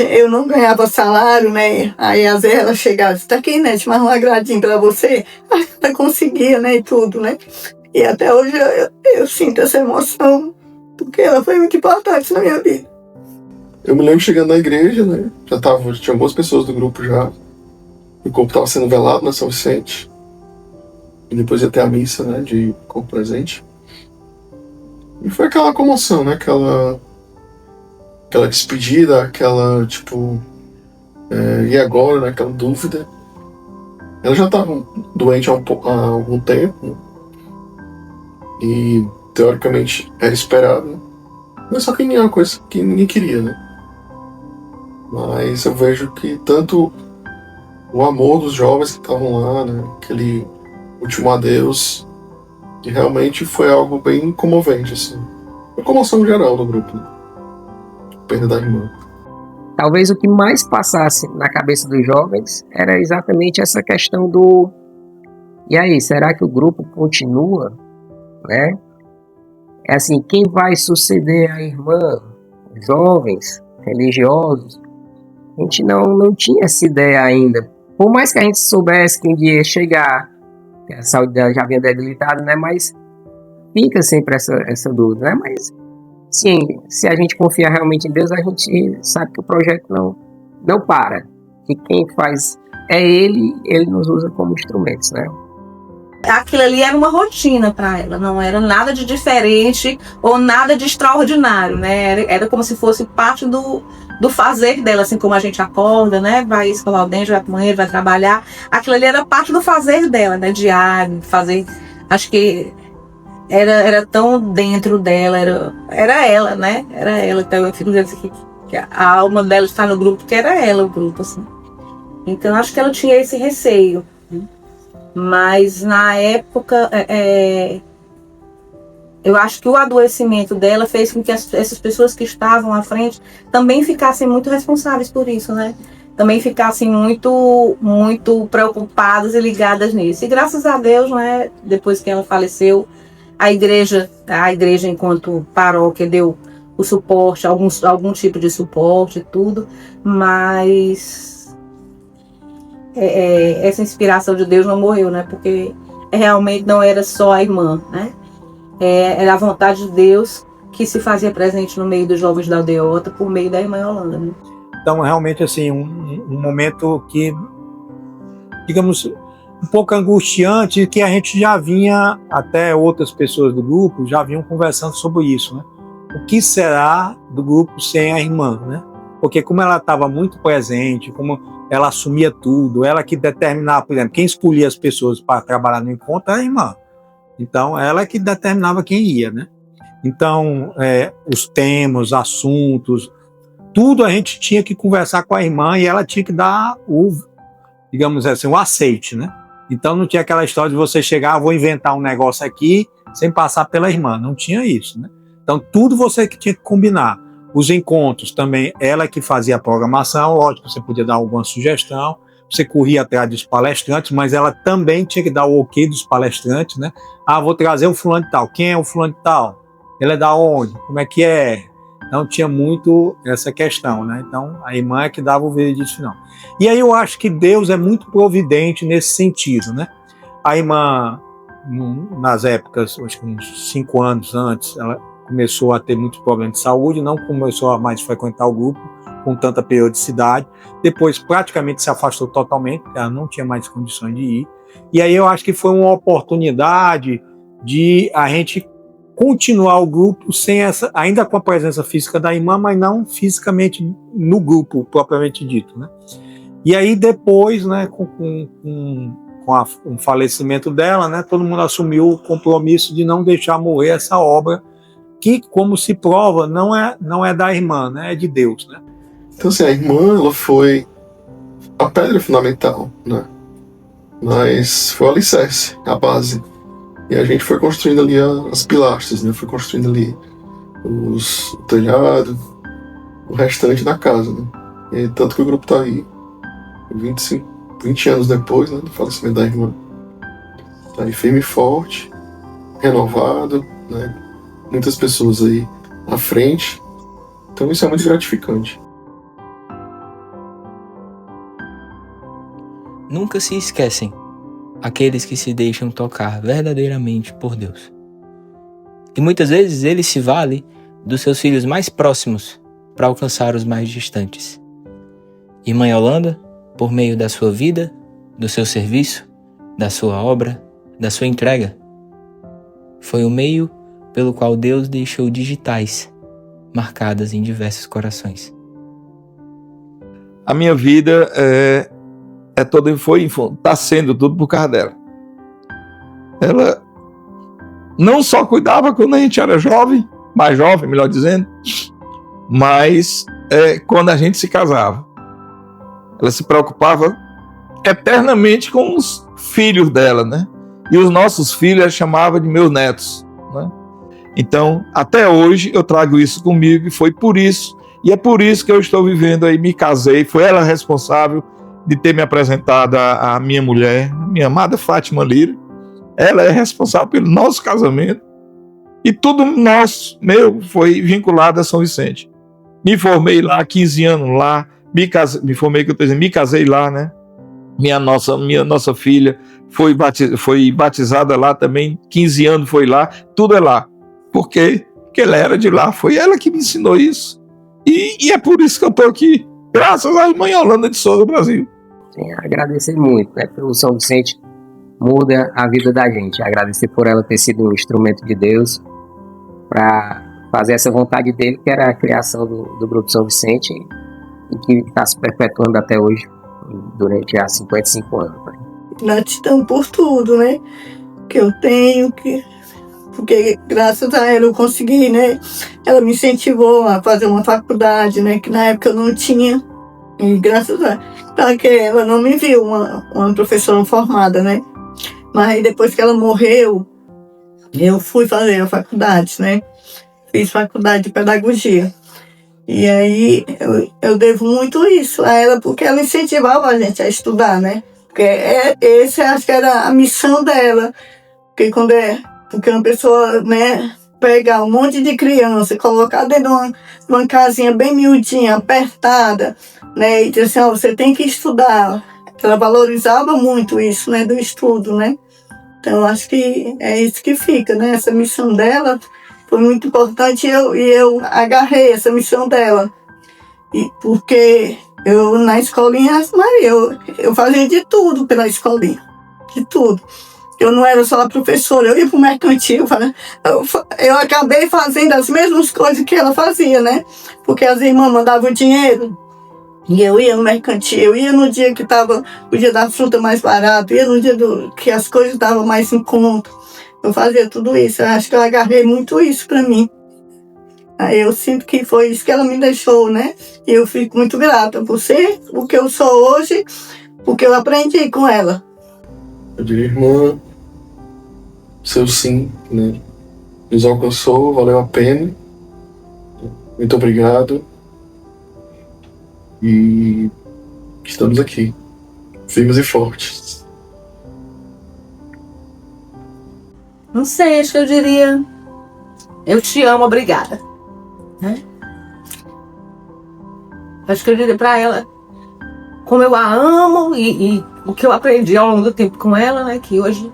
J: eu não ganhava salário, né? Aí às vezes ela chegava e disse, tá aqui, né? Mais um agradinho pra você. Aí ela conseguia, né? E tudo, né? E até hoje eu sinto essa emoção, porque ela foi muito importante na minha vida.
F: Eu me lembro chegando na igreja, né? Tinha algumas pessoas do grupo já. O corpo estava sendo velado na São Vicente. E depois ia ter a missa, né? De corpo presente. E foi aquela comoção, né? Aquela despedida, aquela, tipo... e agora, né? Aquela dúvida. Ela já estava doente há algum tempo. E, teoricamente, era esperado. Mas só que nem é uma coisa que ninguém queria, né? Mas eu vejo que tanto o amor dos jovens que estavam lá, né? Aquele último adeus, que realmente foi algo bem comovente, assim. Foi comoção geral do grupo, né? Perda da irmã.
E: Talvez o que mais passasse na cabeça dos jovens era exatamente essa questão do... E aí, será que o grupo continua? Né? É assim, quem vai suceder a irmã? Jovens, religiosos? A gente não tinha essa ideia ainda. Por mais que a gente soubesse que um dia ia chegar, que a saúde dela já vinha debilitada, né? Mas fica sempre essa dúvida, né? Mas sim, se a gente confiar realmente em Deus, a gente sabe que o projeto não para. Que quem faz é Ele nos usa como instrumentos, né?
C: Aquilo ali era uma rotina para ela, não era nada de diferente ou nada de extraordinário, né? Era como se fosse parte do fazer dela, assim como a gente acorda, né? Vai escovar o dente, vai pro banheiro, vai trabalhar. Aquilo ali era parte do fazer dela, né? Diário, fazer. Acho que era tão dentro dela, era ela, né? Era ela. Então eu fico dizendo assim, que a alma dela está no grupo, que era ela o grupo, assim. Então acho que ela tinha esse receio. Mas na época, eu acho que o adoecimento dela fez com que essas pessoas que estavam à frente também ficassem muito responsáveis por isso, né? Também ficassem muito, muito preocupadas e ligadas nisso. E graças a Deus, né, depois que ela faleceu, a igreja enquanto paróquia deu o suporte, algum tipo de suporte e tudo, mas essa inspiração de Deus não morreu, né? Porque realmente não era só a irmã, né? Era a vontade de Deus que se fazia presente no meio dos jovens da aldeota por meio da irmã Yolanda, né?
D: Então, realmente, assim, um momento que, digamos, um pouco angustiante, que a gente já vinha, até outras pessoas do grupo, já vinham conversando sobre isso, né? O que será do grupo sem a irmã, né? porque como ela estava muito presente, como ela assumia tudo, ela que determinava, por exemplo, quem escolhia as pessoas para trabalhar no encontro era a irmã. Então, ela que determinava quem ia, né? Então, os temas, os assuntos, tudo a gente tinha que conversar com a irmã e ela tinha que dar digamos assim, o aceite, né? Então, não tinha aquela história de você chegar, vou inventar um negócio aqui, sem passar pela irmã. Não tinha isso, né? Então, tudo você que tinha que combinar. Os encontros também, ela que fazia a programação, lógico, você podia dar alguma sugestão, você corria atrás dos palestrantes, mas ela também tinha que dar o ok dos palestrantes, né? Ah, vou trazer o fulano de tal. Quem é o fulano de tal? Ele é da onde? Como é que é? Então, tinha muito essa questão, né? Então, a irmã é que dava o veredito final. E aí eu acho que Deus é muito providente nesse sentido, né? A irmã, nas épocas, acho que uns 5 anos antes, ela começou a ter muitos problemas de saúde, não começou a mais frequentar o grupo com tanta periodicidade. Depois, praticamente se afastou totalmente, porque ela não tinha mais condições de ir. E aí eu acho que foi uma oportunidade de a gente continuar o grupo sem ainda com a presença física da irmã, mas não fisicamente no grupo propriamente dito, né? E aí depois, né, com o falecimento dela, né, todo mundo assumiu o compromisso de não deixar morrer essa obra que, como se prova, não é da irmã, né, é de Deus, né?
F: Então, assim, a irmã, ela foi a pedra fundamental, né? Mas foi o alicerce, a base. E a gente foi construindo ali as pilastras, né? Foi construindo ali o telhado, o restante da casa, né? E tanto que o grupo tá aí, 20 anos depois, né, do falecimento da irmã. Tá aí firme e forte, renovado, né? Muitas pessoas aí à frente. Então isso é muito gratificante.
A: Nunca se esquecem aqueles que se deixam tocar verdadeiramente por Deus. E muitas vezes ele se vale dos seus filhos mais próximos para alcançar os mais distantes. Irmã Yolanda, por meio da sua vida, do seu serviço, da sua obra, da sua entrega, foi o meio pelo qual Deus deixou digitais marcadas em diversos corações.
G: A minha vida está sendo tudo por causa dela. Ela não só cuidava quando a gente era jovem, mais jovem, melhor dizendo, mas quando a gente se casava. Ela se preocupava eternamente com os filhos dela, né? E os nossos filhos ela chamava de meus netos, né? Então, até hoje eu trago isso comigo e foi por isso, e é por isso que eu estou vivendo aí, me casei, foi ela responsável de ter me apresentado a minha mulher, minha amada Fátima Lira. Ela é responsável pelo nosso casamento e tudo meu foi vinculado a São Vicente. Me formei lá, 15 anos lá, me casei lá, né? Minha nossa filha foi batizada lá também, 15 anos foi lá, tudo é lá. Por quê? Porque ela era de lá, foi ela que me ensinou isso. E é por isso que eu estou aqui, graças à irmã Yolanda de Souza Brasil.
E: Agradecer muito, né, pelo São Vicente, muda a vida da gente. Agradecer por ela ter sido um instrumento de Deus para fazer essa vontade dele, que era a criação do Grupo São Vicente, e que está se perpetuando até hoje, durante há 55 anos. Né?
J: Gratidão por tudo, né? Que eu tenho, porque graças a ela eu consegui, né? Ela me incentivou a fazer uma faculdade, né? Que na época eu não tinha. E graças a ela, que ela não me viu uma professora formada, né? Mas depois que ela morreu, eu fui fazer a faculdade, né? Fiz faculdade de pedagogia. E aí eu devo muito isso a ela, porque ela incentivava a gente a estudar, né? Porque esse acho que era a missão dela. Porque uma pessoa, né, pegar um monte de criança e colocar dentro de uma casinha bem miudinha, apertada, né? E dizer assim, ó, você tem que estudar. Ela valorizava muito isso, né, do estudo, né? Então eu acho que é isso que fica, né? Essa missão dela foi muito importante e eu agarrei essa missão dela. E porque eu, na escolinha, eu fazia de tudo pela escolinha. De tudo. Eu não era só a professora, eu ia pro mercantil. Eu acabei fazendo as mesmas coisas que ela fazia, né? Porque as irmãs mandavam dinheiro. E eu ia no mercantil, eu ia no dia que estava o dia da fruta mais barato, ia no dia que as coisas estavam mais em conta. Eu fazia tudo isso, eu acho que eu agarrei muito isso para mim. Aí eu sinto que foi isso que ela me deixou, né? E eu fico muito grata por ser o que eu sou hoje, porque eu aprendi com ela.
F: Eu diria, irmã, seu sim, né? Nos alcançou, valeu a pena. Muito obrigado. E estamos aqui, firmes e fortes.
C: Não sei, acho que eu diria: eu te amo, obrigada. Né? Acho que eu diria pra ela como eu a amo e o que eu aprendi ao longo do tempo com ela, né? Que hoje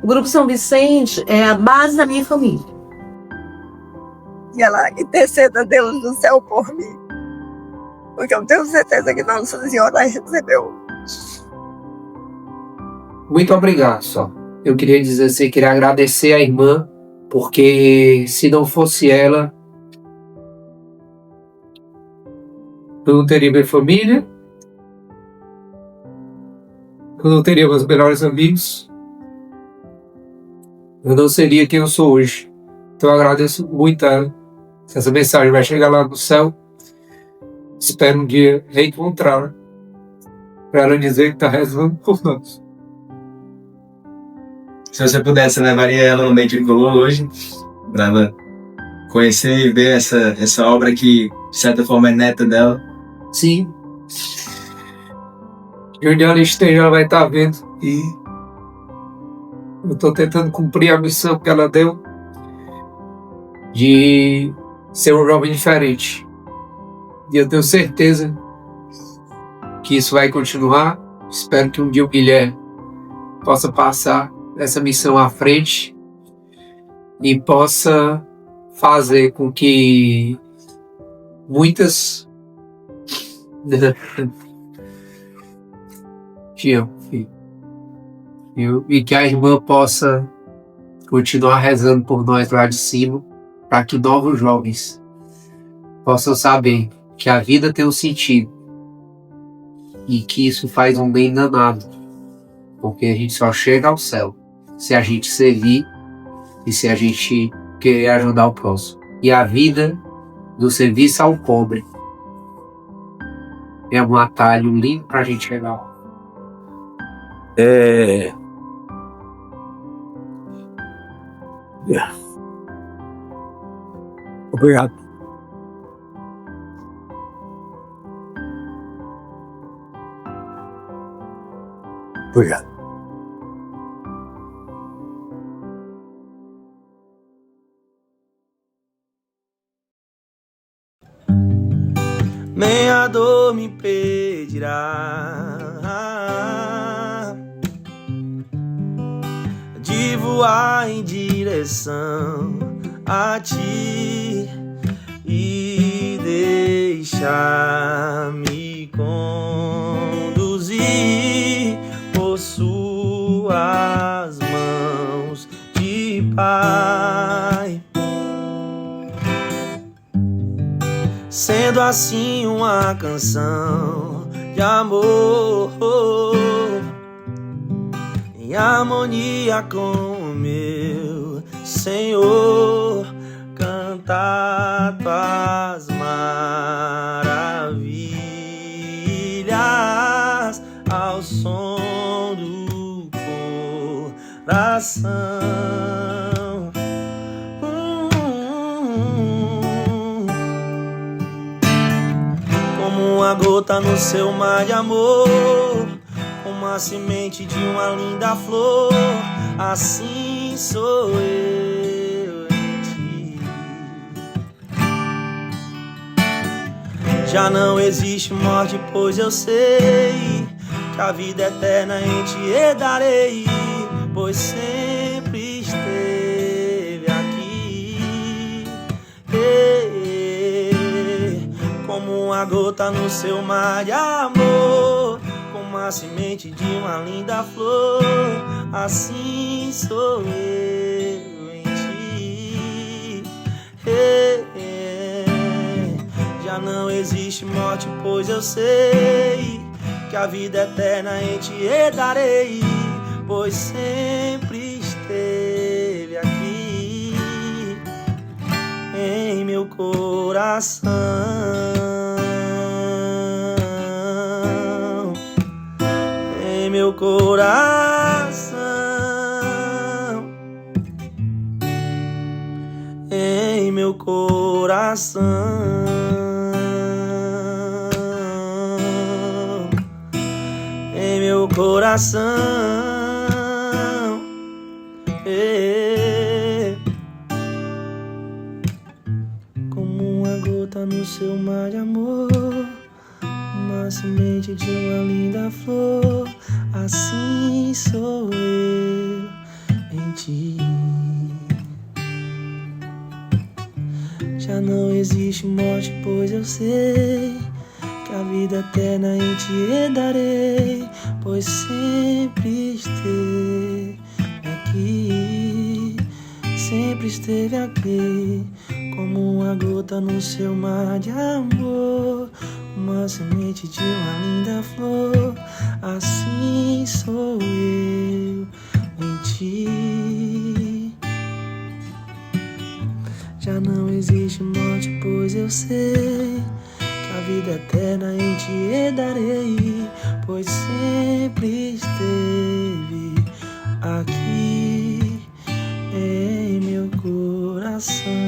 C: o Grupo São Vicente é a base da minha família.
I: E ela interceda a Deus do céu por mim. Porque eu tenho certeza que Nossa Senhora recebeu.
K: Muito obrigado, só. Eu queria dizer assim, queria agradecer a irmã, porque se não fosse ela, eu não teria minha família, eu não teria meus melhores amigos, eu não seria quem eu sou hoje. Então eu agradeço muito a ela. Se essa mensagem vai chegar lá no céu, espero um dia reencontrá-la para ela dizer que está rezando por nós.
A: Se você pudesse, levaria ela no meio de tricolor hoje, para ela conhecer e ver essa obra que, de certa forma, é neta dela?
K: Sim. E onde ela esteja, ela vai estar vendo. E eu estou tentando cumprir a missão que ela deu de ser um jovem diferente. E eu tenho certeza que isso vai continuar. Espero que um dia o Guilherme possa passar essa missão à frente e possa fazer com que muitas te amo, filho. E que a irmã possa continuar rezando por nós lá de cima, para que novos jovens possam saber que a vida tem um sentido e que isso faz um bem danado, porque a gente só chega ao céu se a gente servir e se a gente querer ajudar o próximo. E a vida do serviço ao pobre é um atalho lindo para a gente chegar lá.
D: Obrigado. Obrigado.
L: Nem a dor me impedirá de voar em direção a ti e deixar-me conduzir por suas mãos de Pai. Sendo assim uma canção de amor em harmonia com o meu Senhor, cantar tuas maravilhas ao som do coração. Como uma gota no seu mar de amor, como a semente de uma linda flor, assim sou eu em ti. Já não existe morte, pois eu sei que a vida eterna em ti herdarei, pois sempre esteve aqui. Como uma gota no seu mar de amor, como uma semente de uma linda flor, assim sou eu em ti. Já não existe morte, pois eu sei que a vida eterna em ti herdarei, pois sempre esteve aqui em meu coração, em meu coração, em meu coração, em meu coração. Como uma gota no seu mar de amor, uma semente de uma linda flor, assim sou eu em ti. Já não existe morte, pois eu sei que a vida eterna em ti herdarei, pois sempre esteve aqui, sempre esteve aqui, como uma gota no seu mar de amor, uma semente de uma linda flor, assim sou eu em ti. Já não existe morte, pois eu sei que a vida eterna em ti herdarei, pois sempre esteve aqui em meu coração.